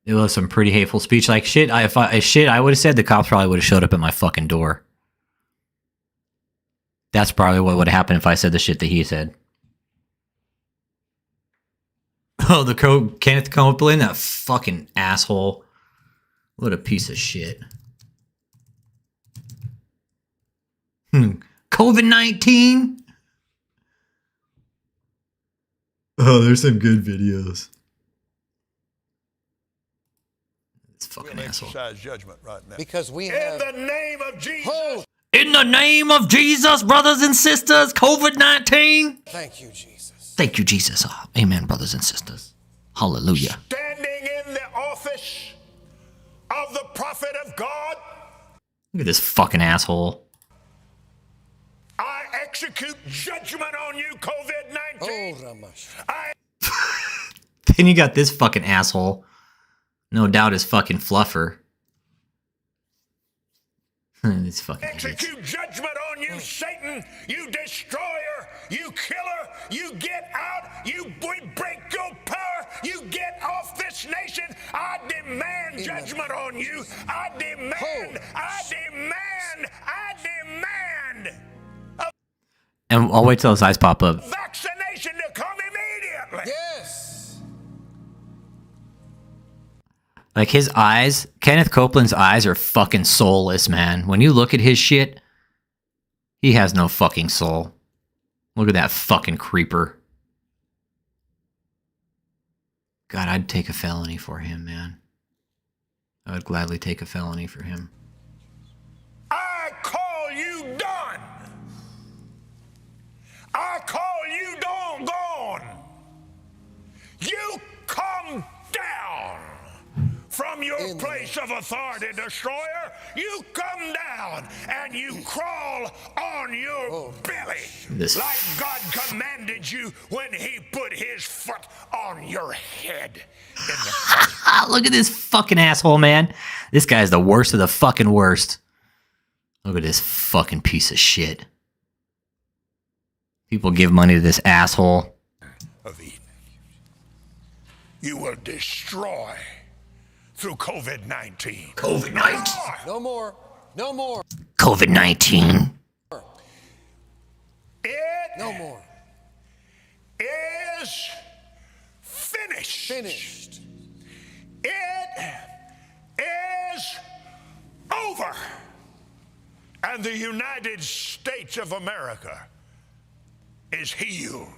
It was some pretty hateful speech. Like, shit, I would have said, the cops probably would have showed up at my fucking door. That's probably what would have happened if I said the shit that he said. Oh, Kenneth Copeland, that fucking asshole. What a piece of shit. COVID-19? Oh, there's some good videos. It's fucking asshole. Exercise judgment right now. Because we have... In the name of Jesus. In the name of Jesus, brothers and sisters, COVID-19. Thank you, Jesus. Thank you, Jesus. Oh, amen, brothers and sisters. Hallelujah. Standing in the office of the prophet of God. Look at this fucking asshole. I execute judgment on you, COVID-19. Oh, Ramash. Then you got this fucking asshole. No doubt his fucking fluffer. This fucking execute idiots. judgment on you, Satan, you destroyer, you killer, you get out, we break your power, you get off this nation. I demand judgment on you. I demand. And I'll wait till his eyes pop up. Vaccination to come immediately. Yes. Like his eyes, Kenneth Copeland's eyes are fucking soulless, man. When you look at his shit, he has no fucking soul. Look at that fucking creeper. God, I'd take a felony for him, man. I would gladly take a felony for him. I call you done. I call you gone. You come down from your place of authority, destroyer. You come down and you crawl on your belly like God commanded you when he put his foot on your head. Look at this fucking asshole, man. This guy's the worst of the fucking worst. Look at this fucking piece of shit. People give money to this asshole. Of Eden. You will destroy through COVID-19. COVID-19. No more. No more. COVID-19. It No more. is finished. Finished. It is over. And the United States of America is healed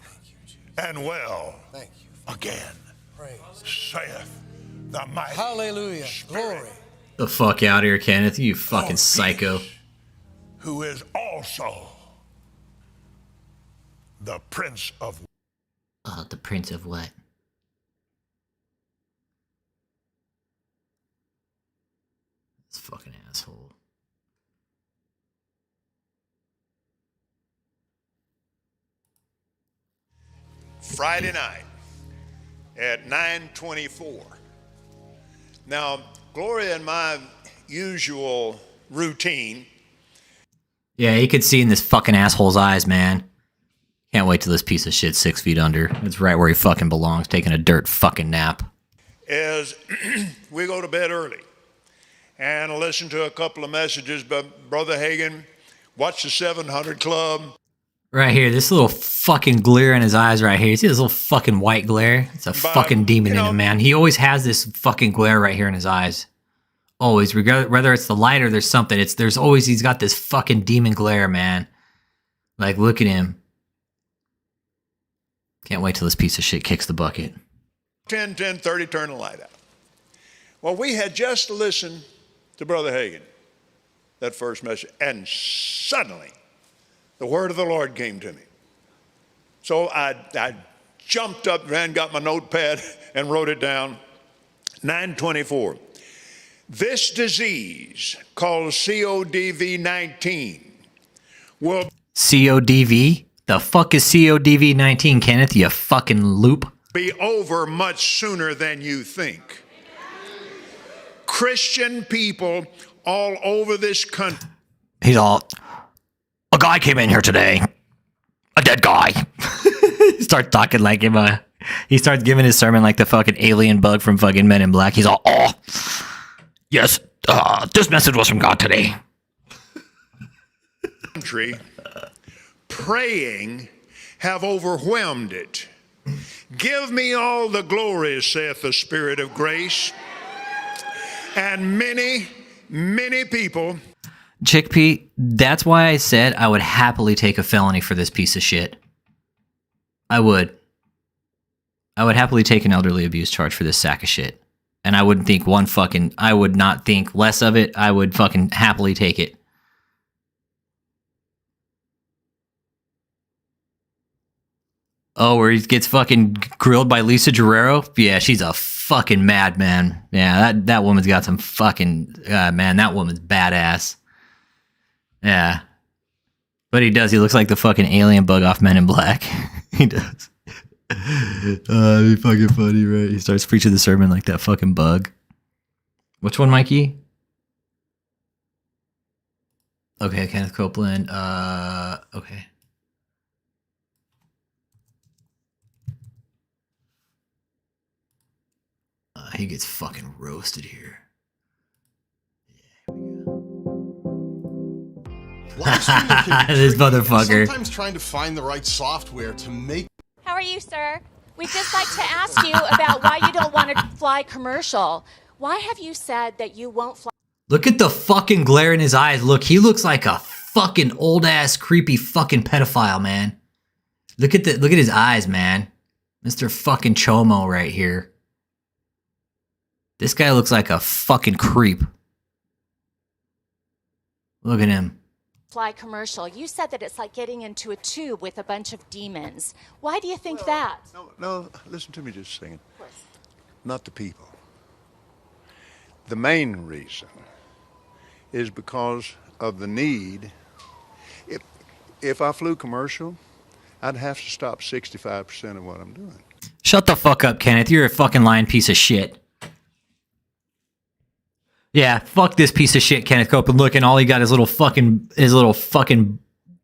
and well Thank you. again, Praise. saith the mighty Hallelujah. Spirit, Glory. The fuck out of here, Kenneth. You fucking of psycho. peace, who is also the Prince of The Prince of what? This fucking asshole. Friday night at 9:24. Now, Gloria and my usual routine. Yeah, you could see in this fucking asshole's eyes, man. Can't wait till this piece of shit's 6 feet under. It's right where he fucking belongs, taking a dirt fucking nap. Is we go to bed early and listen to a couple of messages by Brother Hagin, watch the 700 Club. Right here, this little fucking glare in his eyes right here. You see this little fucking white glare? It's a fucking demon in him, man. He always has this fucking glare right here in his eyes. Always, whether it's the light or there's something, he's got this fucking demon glare, man. Like, look at him. Can't wait till this piece of shit kicks the bucket. 10:30, turn the light out. Well, we had just listened to Brother Hagin, that first message, and suddenly the word of the Lord came to me. So I jumped up, got my notepad, and wrote it down. 9:24. This disease called CODV-19 will... CODV? The fuck is CODV-19, Kenneth, you fucking loop? ...be over much sooner than you think. Christian people all over this country... He's all... A guy came in here today. A dead guy. He starts talking like him. He starts giving his sermon like the fucking alien bug from fucking Men in Black. He's all, oh, yes, this message was from God today. ...country praying have overwhelmed it. Give me all the glory, saith the Spirit of grace. And many, many people... Chickpea, that's why I said I would happily take a felony for this piece of shit. I would. I would happily take an elderly abuse charge for this sack of shit. And I wouldn't think I would not think less of it. I would fucking happily take it. Oh, where he gets fucking grilled by Lisa Guerrero? Yeah, she's a fucking madman. Yeah, that woman's got some fucking... man, that woman's badass. Yeah. But he does. He looks like the fucking alien bug off Men in Black. He does. It'd be fucking funny, right? He starts preaching the sermon like that fucking bug. Which one, Mikey? Okay, Kenneth Copeland. Okay. He gets fucking roasted here. This motherfucker. Sometimes trying to find the right software to make. How are you, sir? We'd just like to ask you about why you don't want to fly commercial. Why have you said that you won't fly? Look at the fucking glare in his eyes. Look, he looks like a fucking old ass creepy fucking pedophile, man. Look at his eyes, man. Mr. fucking Chomo right here. This guy looks like a fucking creep. Look at him. Fly commercial. You said that it's like getting into a tube with a bunch of demons. Why do you think that? No, listen to me just a second. Of course. Not the people. The main reason is because of the need. If I flew commercial, I'd have to stop 65% of what I'm doing. Shut the fuck up, Kenneth. You're a fucking lying piece of shit. Yeah, fuck this piece of shit, Kenneth Copeland. Look, and all he got is little fucking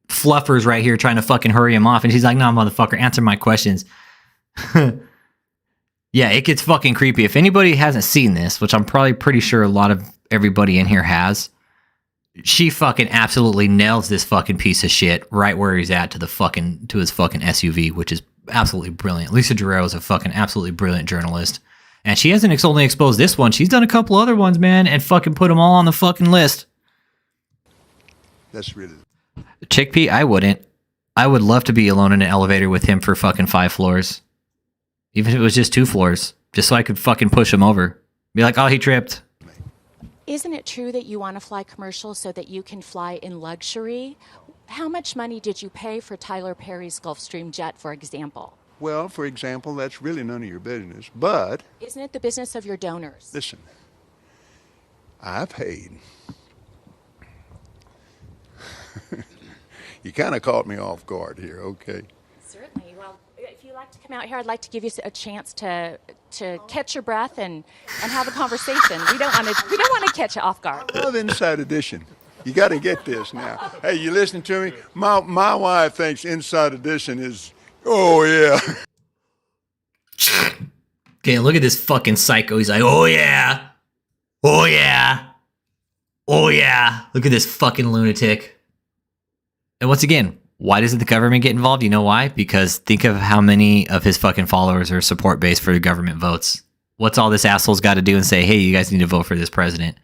fluffers right here trying to fucking hurry him off. And he's like, no, motherfucker, answer my questions. Yeah, it gets fucking creepy. If anybody hasn't seen this, which I'm probably pretty sure a lot of everybody in here has, she fucking absolutely nails this fucking piece of shit right where he's at to his fucking SUV, which is absolutely brilliant. Lisa Guerrero is a fucking absolutely brilliant journalist. And she hasn't only exposed this one. She's done a couple other ones, man, and fucking put them all on the fucking list. That's really... Chickpea, I wouldn't. I would love to be alone in an elevator with him for fucking 5 floors. Even if it was just 2 floors. Just so I could fucking push him over. Be like, oh, he tripped. Isn't it true that you want to fly commercial so that you can fly in luxury? How much money did you pay for Tyler Perry's Gulfstream jet, for example? Well, for example, that's really none of your business, but... Isn't it the business of your donors? Listen, I paid. You kind of caught me off guard here, okay? Certainly. Well, if you'd like to come out here, I'd like to give you a chance to catch your breath and have a conversation. We don't want to catch you off guard. I love Inside Edition. You got to get this now. Hey, you listening to me? My wife thinks Inside Edition is, oh yeah. Okay, look at this fucking psycho. He's like, oh yeah. Oh yeah. Oh yeah. Look at this fucking lunatic. And once again, why doesn't the government get involved? You know why? Because think of how many of his fucking followers are support base for the government votes. What's all this asshole's got to do and say, hey, you guys need to vote for this president?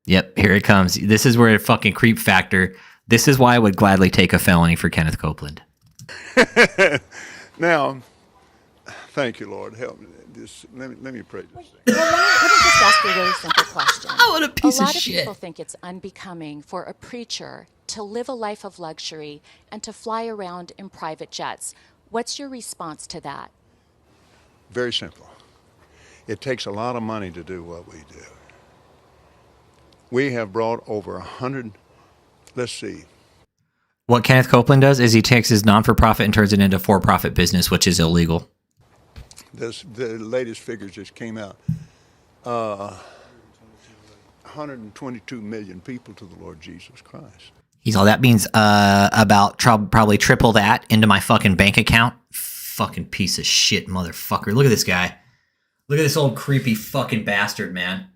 Yep, here it comes. This is where a fucking creep factor. This is why I would gladly take a felony for Kenneth Copeland. Now, thank you, Lord. Help me. Let me pray this thing. Well, let me just ask you a really simple question. Oh, what a piece of lot shit. of people think it's unbecoming for a preacher to live a life of luxury and to fly around in private jets. What's your response to that? Very simple. It takes a lot of money to do what we do. We have brought over 100, let's see. What Kenneth Copeland does is he takes his non-for-profit and turns it into for-profit business, which is illegal. The latest figures just came out. 122 million people to the Lord Jesus Christ. He's all that means about probably triple that into my fucking bank account. Fucking piece of shit, motherfucker. Look at this guy. Look at this old creepy fucking bastard, man.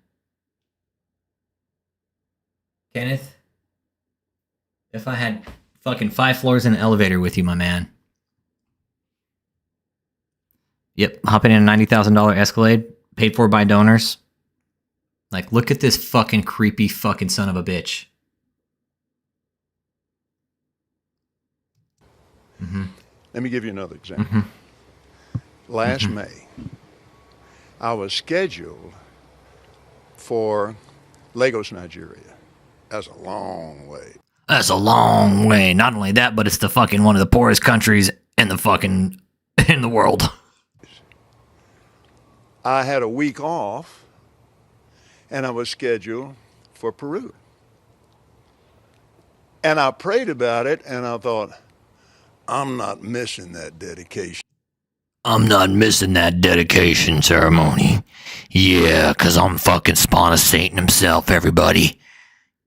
Kenneth, if I had fucking 5 floors in an elevator with you, my man. Yep, hopping in a $90,000 Escalade, paid for by donors. Like, look at this fucking creepy fucking son of a bitch. Mm-hmm. Let me give you another example. Mm-hmm. Last May, I was scheduled for Lagos, Nigeria. That's a long way. That's a long way. Not only that, but it's the fucking one of the poorest countries in the fucking in the world. I had a week off, and I was scheduled for Peru. And I prayed about it, and I thought, I'm not missing that dedication. I'm not missing that dedication ceremony. Yeah, because I'm fucking spawn of Satan himself, everybody.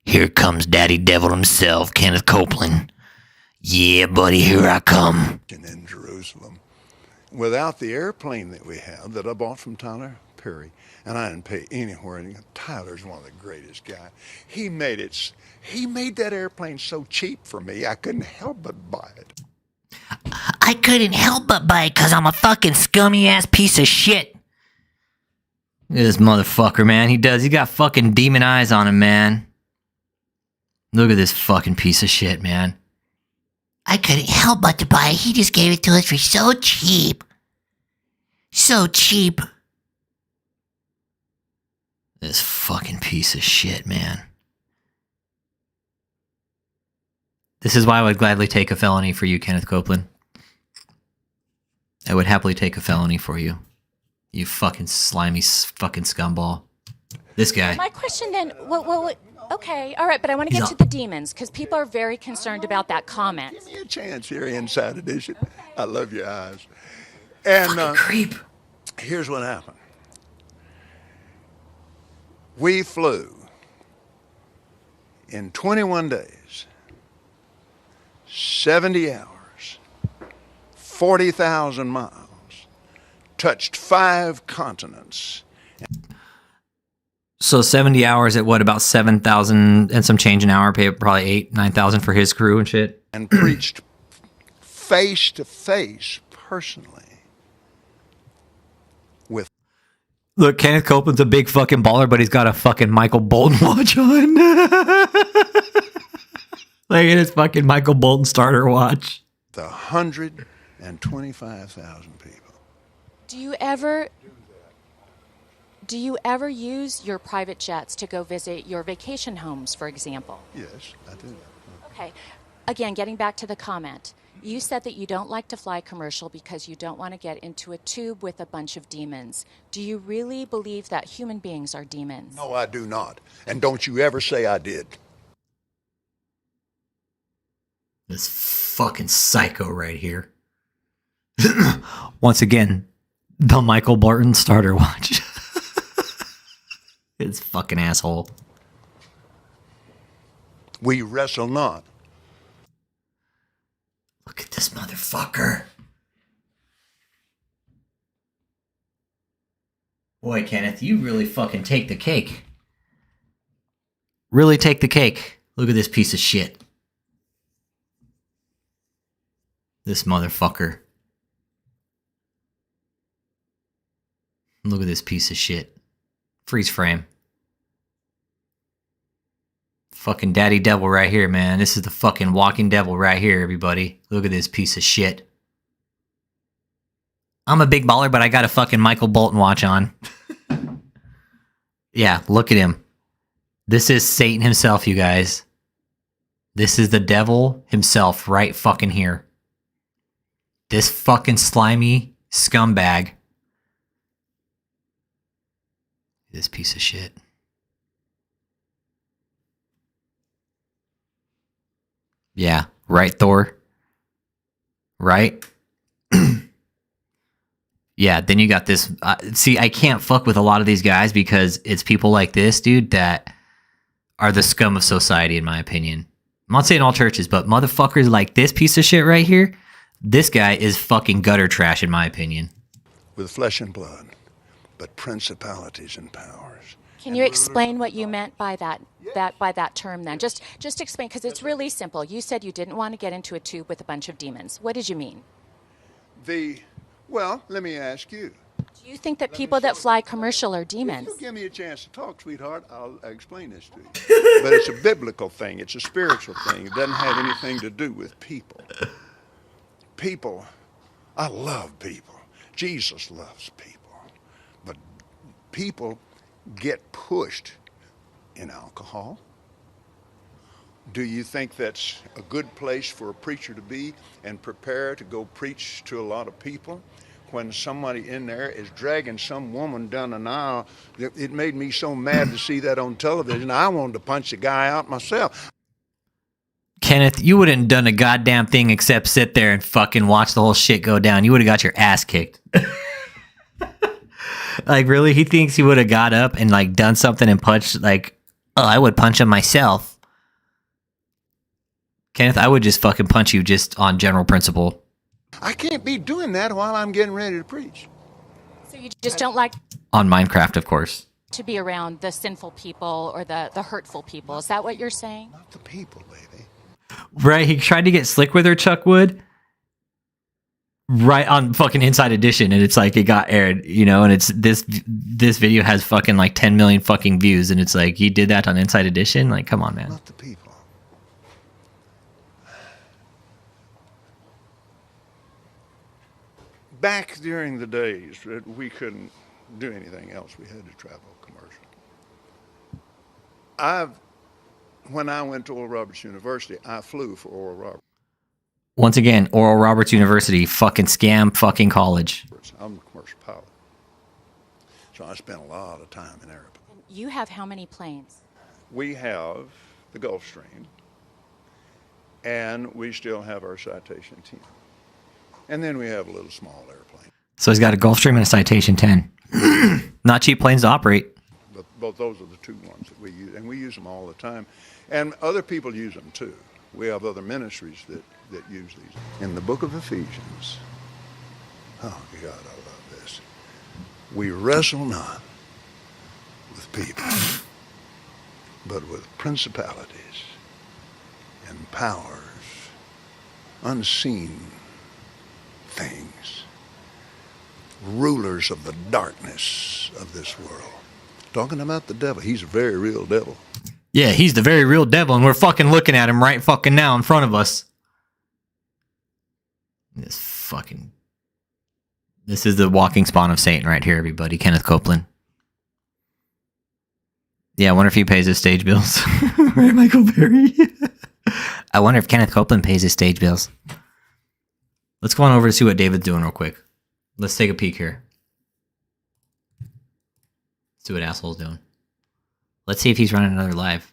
Here comes Daddy Devil himself, Kenneth Copeland. Yeah, buddy, here I come. In Jerusalem. Without the airplane that we have that I bought from Tyler Perry, and I didn't pay anywhere. And Tyler's one of the greatest guys. He made that airplane so cheap for me, I couldn't help but buy it. I couldn't help but buy it because I'm a fucking scummy ass piece of shit. Look at this motherfucker, man. He got fucking demon eyes on him, man. Look at this fucking piece of shit, man. I couldn't help but to buy it. He just gave it to us for so cheap. So cheap. This fucking piece of shit, man. This is why I would gladly take a felony for you, Kenneth Copeland. I would happily take a felony for you. You fucking slimy fucking scumball. This guy. My question then, okay, all right, but I want to get to the demons because people are very concerned about that comment. Give me a chance here, Inside Edition. Okay. I love your eyes. And creep. Here's what happened. We flew in 21 days, 70 hours, 40,000 miles, touched 5 continents. So 70 hours at what, about 7,000 and some change an hour, pay probably 8,000, 9,000 for his crew and shit. And preached face to face, personally, with. Look, Kenneth Copeland's a big fucking baller, but he's got a fucking Michael Bolton watch on. Look at his fucking Michael Bolton starter watch. 125,000 people. Do you ever use your private jets to go visit your vacation homes, for example? Yes, I do. Okay. Again, getting back to the comment. You said that you don't like to fly commercial because you don't want to get into a tube with a bunch of demons. Do you really believe that human beings are demons? No, I do not. And don't you ever say I did. This fucking psycho right here. Once again, the Michael Bolton starter watch. It's fucking asshole. We wrestle not. Look at this motherfucker. Boy, Kenneth, you really fucking take the cake. Really take the cake. Look at this piece of shit. This motherfucker. Look at this piece of shit. Freeze frame. Fucking daddy devil right here, man. This is the fucking walking devil right here, everybody. Look at this piece of shit. I'm a big baller, but I got a fucking Michael Bolton watch on. Yeah, look at him. This is Satan himself, you guys. This is the devil himself right fucking here. This fucking slimy scumbag. This piece of shit. Yeah, right, Thor? Right? Yeah, then you got this. See, I can't fuck with a lot of these guys because it's people like this, dude, that are the scum of society, in my opinion. I'm not saying all churches, but motherfuckers like this piece of shit right here, this guy is fucking gutter trash, in my opinion. With flesh and blood, but principalities and powers. Can you explain what you meant by that term then? Just explain, because it's really simple. You said you didn't want to get into a tube with a bunch of demons. What did you mean? Well, let me ask you. Do you think that people that fly commercial are demons? If you give me a chance to talk, sweetheart, I'll explain this to you. But it's a biblical thing. It's a spiritual thing. It doesn't have anything to do with people. People, I love people. Jesus loves people. But people get pushed in alcohol. Do you think that's a good place for a preacher to be and prepare to go preach to a lot of people when somebody in there is dragging some woman down an aisle? It made me so mad to see that on television. I wanted to punch the guy out myself. Kenneth, you wouldn't have done a goddamn thing except sit there and fucking watch the whole shit go down. You would have got your ass kicked. Like, really? He thinks he would have got up and, like, done something and punched, like, oh, I would punch him myself. Kenneth, I would just fucking punch you just on general principle. I can't be doing that while I'm getting ready to preach. So you just don't like On Minecraft, of course. to be around the sinful people or the hurtful people. Is that what you're saying? Not the people, baby. Right, he tried to get slick with her, Chuck Wood. Right on fucking Inside Edition, and it's like it got aired, you know, and it's this video has fucking like 10 million fucking views, and it's like he did that on Inside Edition. Like, come on, man. Not the people. Back during the days that we couldn't do anything else, we had to travel commercial. When I went to Oral Roberts University, I flew for Oral Roberts. Once again, Oral Roberts University, fucking scam, fucking college. I'm a commercial pilot, so I spent a lot of time in airplanes. You have how many planes? We have the Gulfstream, and we still have our Citation 10. And then we have a little small airplane. So he's got a Gulfstream and a Citation 10. Not cheap planes to operate. Both those are the two ones that we use, and we use them all the time. And other people use them too. We have other ministries that use these. In the book of Ephesians, oh God, I love this. We wrestle not with people, but with principalities and powers, unseen things, rulers of the darkness of this world. Talking about the devil. He's a very real devil. Yeah, he's the very real devil, and we're fucking looking at him right fucking now in front of us. This is the walking spawn of Satan right here, everybody. Kenneth Copeland. Yeah, I wonder if he pays his stage bills. Right, Michael Berry? I wonder if Kenneth Copeland pays his stage bills. Let's go on over to see what David's doing real quick. Let's take a peek here. See what asshole's doing. Let's see if he's running another live.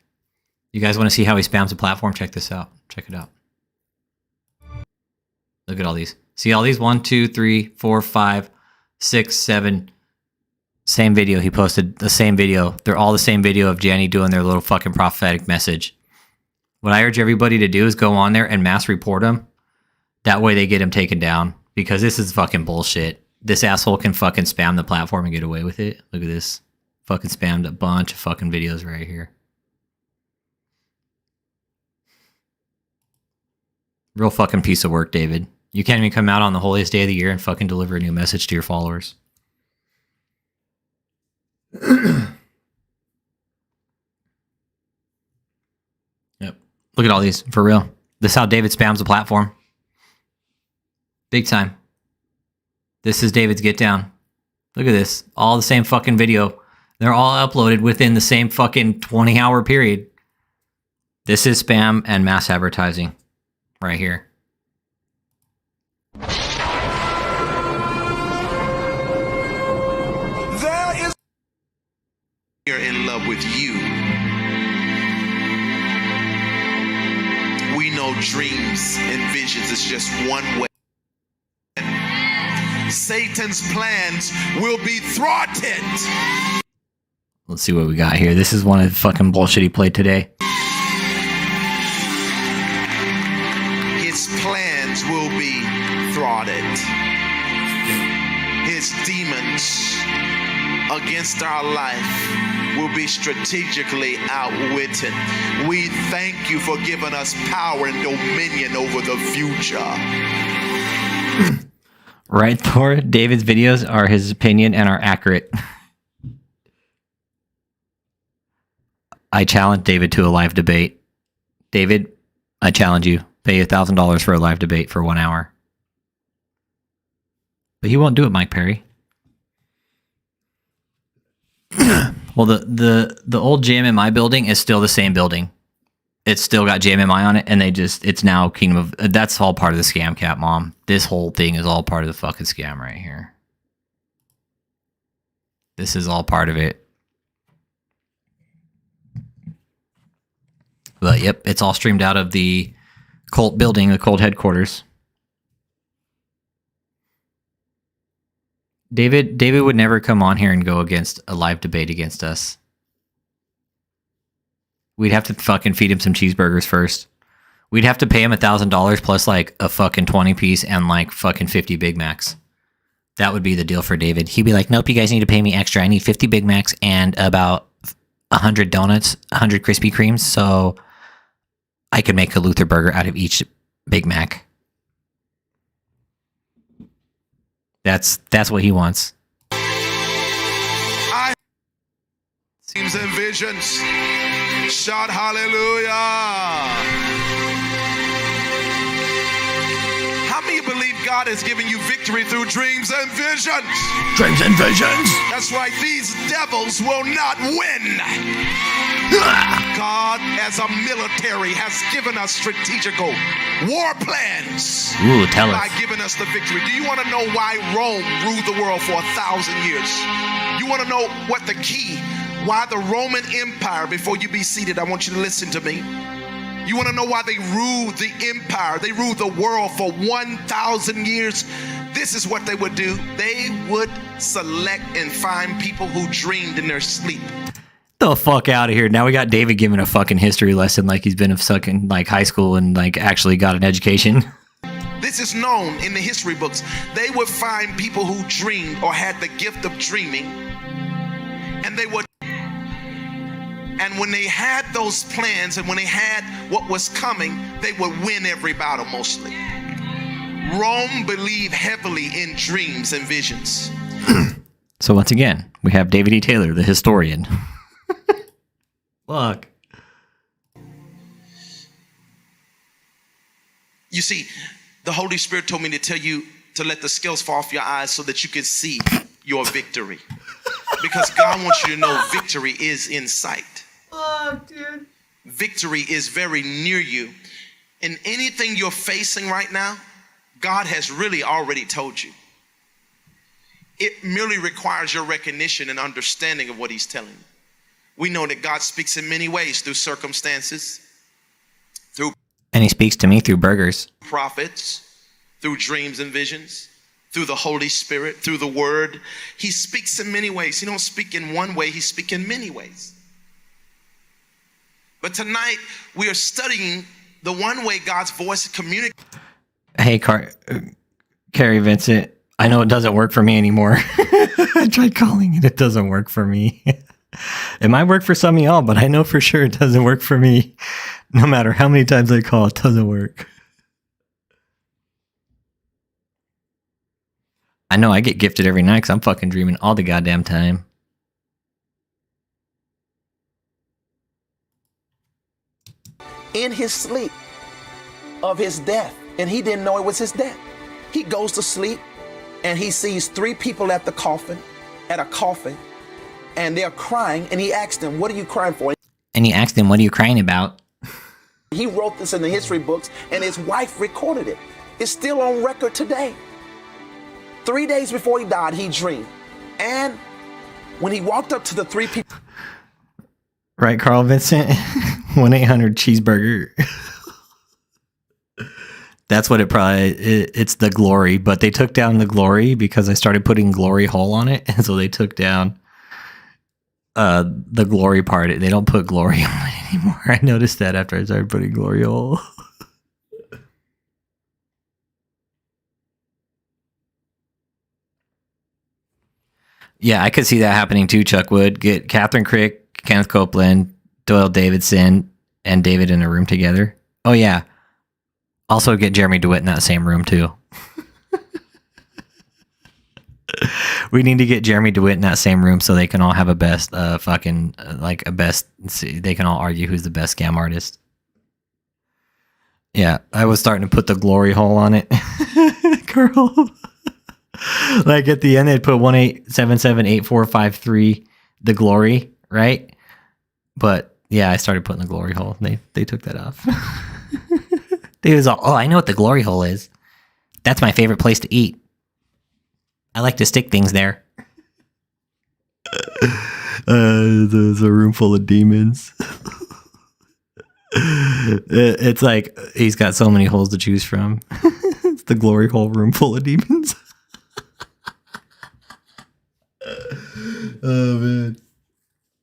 You guys want to see how he spams the platform? Check this out. Check it out. Look at all these. See all these? 1, 2, 3, 4, 5, 6, 7. Same video. He posted the same video. They're all the same video of Jenny doing their little fucking prophetic message. What I urge everybody to do is go on there and mass report them. That way they get him taken down. Because this is fucking bullshit. This asshole can fucking spam the platform and get away with it. Look at this. Fucking spammed a bunch of fucking videos right here. Real fucking piece of work, David. You can't even come out on the holiest day of the year and fucking deliver a new message to your followers. Yep. Look at all these, for real. This is how David spams the platform. Big time. This is David's get down. Look at this. All the same fucking video. They're all uploaded within the same fucking 20-hour period. This is spam and mass advertising right here. There is in love with you. We know dreams and visions is just one way. Satan's plans will be thwarted. Let's see what we got here. This is one of the fucking bullshit he played today. His plans will be thwarted. His demons against our life will be strategically outwitted. We thank you for giving us power and dominion over the future. Right, Thor? David's videos are his opinion and are accurate. I challenge David to a live debate. David, I challenge you. Pay $1,000 for a live debate for 1 hour. But he won't do it, Mike Perry. Well, the old JMMI building is still the same building. It's still got JMMI on it, and it's now Kingdom of... That's all part of the scam, Cat Mom. This whole thing is all part of the fucking scam right here. This is all part of it. But, yep, it's all streamed out of the cult building, the cult headquarters. David would never come on here and go against a live debate against us. We'd have to fucking feed him some cheeseburgers first. We'd have to pay him $1,000 plus like a fucking 20-piece and like fucking 50 Big Macs. That would be the deal for David. He'd be like, nope, you guys need to pay me extra. I need 50 Big Macs and about 100 donuts, 100 Krispy Kremes, so I could make a Luther burger out of each Big Mac. That's what he wants. Dreams and visions. Shout hallelujah. How many believe God has given you victory through dreams and visions? Dreams and visions. That's right. These devils will not win. God, as a military, has given us strategical war plans. Ooh, tell us. By giving us the victory. Do you want to know why Rome ruled the world for 1,000 years? You want to know what the key, why the Roman Empire, before you be seated, I want you to listen to me. You want to know why they ruled the empire? They ruled the world for 1,000 years. This is what they would do. They would select and find people who dreamed in their sleep. The fuck out of here. Now we got David giving a fucking history lesson like he's been of fucking like high school and like actually got an education. This is known in the history books. They would find people who dreamed or had the gift of dreaming, and they would, and when they had those plans and when they had what was coming, they would win every battle mostly. Rome believed heavily in dreams and visions. So once again, we have DavidETaylor, the historian. Fuck. You see, the Holy Spirit told me to tell you to let the scales fall off your eyes so that you can see your victory. Because God wants you to know victory is in sight. Fuck, dude. Victory is very near you. In anything you're facing right now, God has really already told you. It merely requires your recognition and understanding of what he's telling you. We know that God speaks in many ways, through circumstances, through And he speaks to me through burgers. prophets, through dreams and visions, through the Holy Spirit, through the word. He speaks in many ways. He don't speak in one way, he speaks in many ways. But tonight we are studying the one way God's voice communicates. Hey, Carrie Vincent, I know it doesn't work for me anymore. I tried calling it. It doesn't work for me. It might work for some of y'all, but I know for sure it doesn't work for me. No matter how many times I call, it doesn't work. I know I get gifted every night because I'm fucking dreaming all the goddamn time. In his sleep of his death, and he didn't know it was his death. He goes to sleep and he sees 3 people at a coffin, and they're crying, and he asked them, "What are you crying for?" And he asked him, "What are you crying about?" He wrote this in the history books, and his wife recorded it. It's still on record today. 3 days before he died, he dreamed. And when he walked up to the 3 people, Right, Carl Vincent? 1-800-cheeseburger. That's what it probably, it's the glory, but they took down the glory because I started putting glory hole on it. And so they took down the glory part. They don't put glory on it anymore. I noticed that after I started putting glory hole. Yeah, I could see that happening too, Chuck Wood. Get Catherine Crick, Kenneth Copeland, Doyle Davidson, and David in a room together. Oh, yeah. Also get Jeremy DeWitt in that same room too. We need to get Jeremy DeWitt in that same room so they can all have a best they can all argue who's the best scam artist. Yeah, I was starting to put the glory hole on it. Girl. Like at the end they'd put 1-877-8453 the glory, right? But yeah, I started putting the glory hole. They took that off. They was all, "Oh, I know what the glory hole is. That's my favorite place to eat. I like to stick things there." There's a room full of demons. It's like he's got so many holes to choose from. It's the glory hole room full of demons. Oh, man.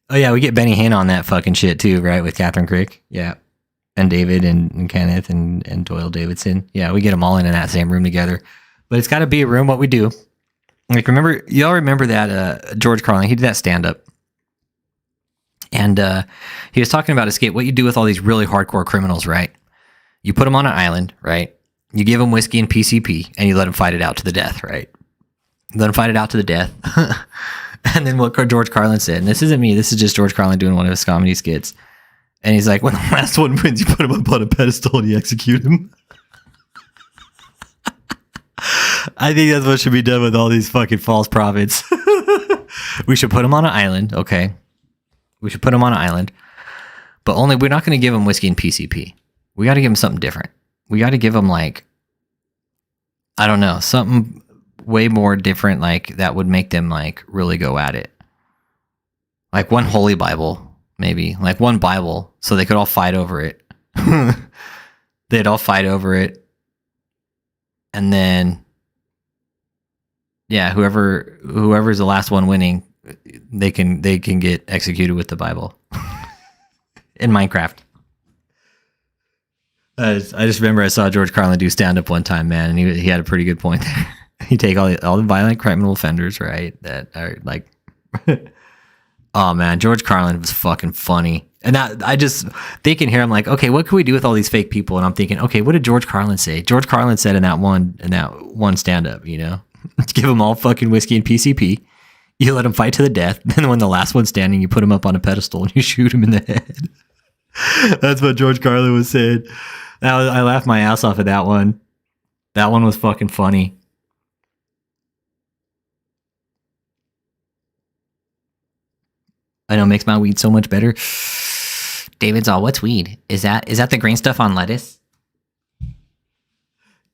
Oh, yeah, we get Benny Hinn on that fucking shit too, right? With Catherine Crick. Yeah. And David and Kenneth and Doyle Davidson. Yeah, we get them all in that same room together. But it's got to be a room, what we do. Like, y'all remember that George Carlin, he did that stand-up. And he was talking about escape, what you do with all these really hardcore criminals, right? You put them on an island, right? You give them whiskey and PCP, and you let them fight it out to the death, right? Let them fight it out to the death. And then what George Carlin said, and this isn't me, this is just George Carlin doing one of his comedy skits. And he's like, when the last one wins, you put him up on a pedestal and you execute him. I think that's what should be done with all these fucking false prophets. We should put them on an island, okay? We should put them on an island. But only, we're not going to give them whiskey and PCP. We got to give them something different. We got to give them, like, I don't know, something way more different, like, that would make them, like, really go at it. Like one Holy Bible. Maybe like one Bible so they could all fight over it. They'd all fight over it. And then, yeah, whoever's the last one winning, they can get executed with the Bible in Minecraft. I just remember I saw George Carlin do stand up one time, man, and he had a pretty good point there. He take all the violent criminal offenders, right? That are like, oh man, George Carlin was fucking funny. And I just thinking here, I'm like, okay, what can we do with all these fake people? And I'm thinking, okay, what did George Carlin say? George Carlin said in that one stand up, you know, give them all fucking whiskey and PCP. You let them fight to the death. Then when the last one's standing, you put him up on a pedestal and you shoot him in the head. That's what George Carlin was saying. I laughed my ass off at that one. That one was fucking funny. I know, makes my weed so much better. David's all, what's weed? Is that the green stuff on lettuce?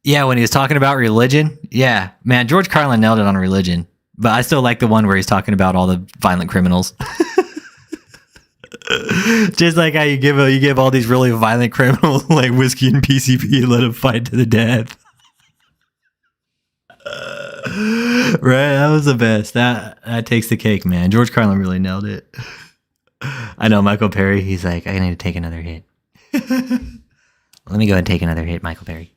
Yeah, when he was talking about religion. Yeah, man, George Carlin nailed it on religion. But I still like the one where he's talking about all the violent criminals. Just like how you give all these really violent criminals like whiskey and PCP and let them fight to the death. Right, that was the best. That takes the cake, man. George Carlin really nailed it. I know Michael Perry. He's like, I need to take another hit. Let me go ahead and take another hit, Michael Perry.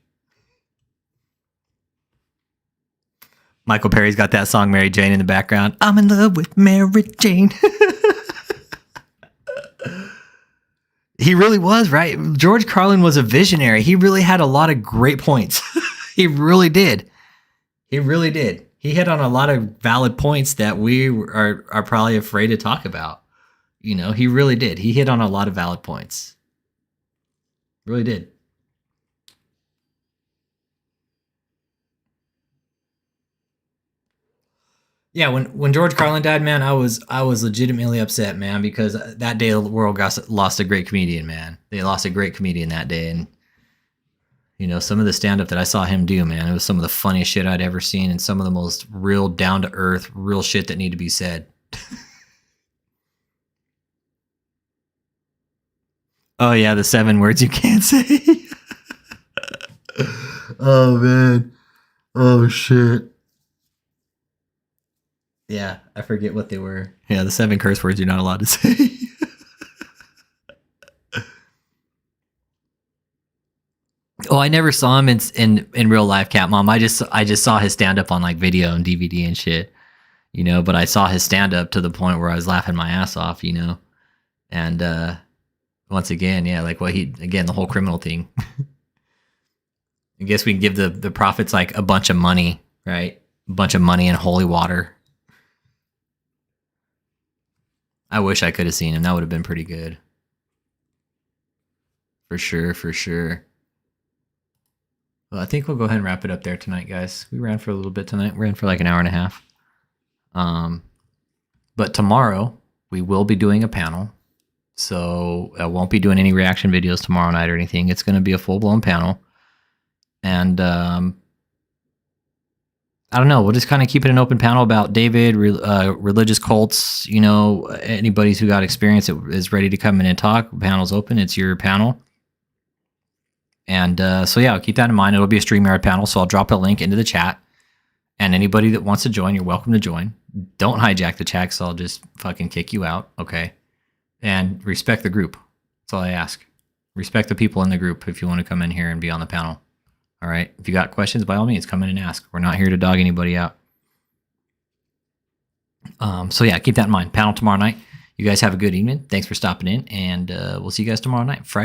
Michael Perry's got that song Mary Jane in the background. I'm in love with Mary Jane. He really was, right? George Carlin was a visionary. He really had a lot of great points. He really did. He really did. He hit on a lot of valid points that we are probably afraid to talk about. You know, he really did. He hit on a lot of valid points. Really did. Yeah, when George Carlin died, man, I was legitimately upset, man, because that day the world lost a great comedian, man. They lost a great comedian that day, and you know, some of the stand-up that I saw him do, man, it was some of the funniest shit I'd ever seen, and some of the most real down-to-earth, real shit that need to be said. Oh yeah, the 7 words you can't say. Oh man. Oh shit. Yeah, I forget what they were. Yeah, the 7 curse words you're not allowed to say. Oh, I never saw him in real life, Cat Mom. I just saw his stand up on like video and DVD and shit, you know. But I saw his stand up to the point where I was laughing my ass off, you know. And once again, yeah, like the whole criminal thing. I guess we can give the prophets like a bunch of money, right? A bunch of money and holy water. I wish I could have seen him. That would have been pretty good. For sure, for sure. Well, I think we'll go ahead and wrap it up there tonight, guys. We ran for a little bit tonight. We're in for like an hour and a half. But tomorrow, we will be doing a panel. So I won't be doing any reaction videos tomorrow night or anything. It's going to be a full-blown panel. And I don't know. We'll just kind of keep it an open panel about David, religious cults. You know, anybody who got experience is ready to come in and talk. The panel's open. It's your panel. And so, yeah, I'll keep that in mind. It'll be a StreamYard panel, so I'll drop a link into the chat. And anybody that wants to join, you're welcome to join. Don't hijack the chat, so I'll just fucking kick you out, okay? And respect the group. That's all I ask. Respect the people in the group if you want to come in here and be on the panel. All right. If you got questions, by all means, come in and ask. We're not here to dog anybody out. So yeah, keep that in mind. Panel tomorrow night. You guys have a good evening. Thanks for stopping in, and we'll see you guys tomorrow night, Friday.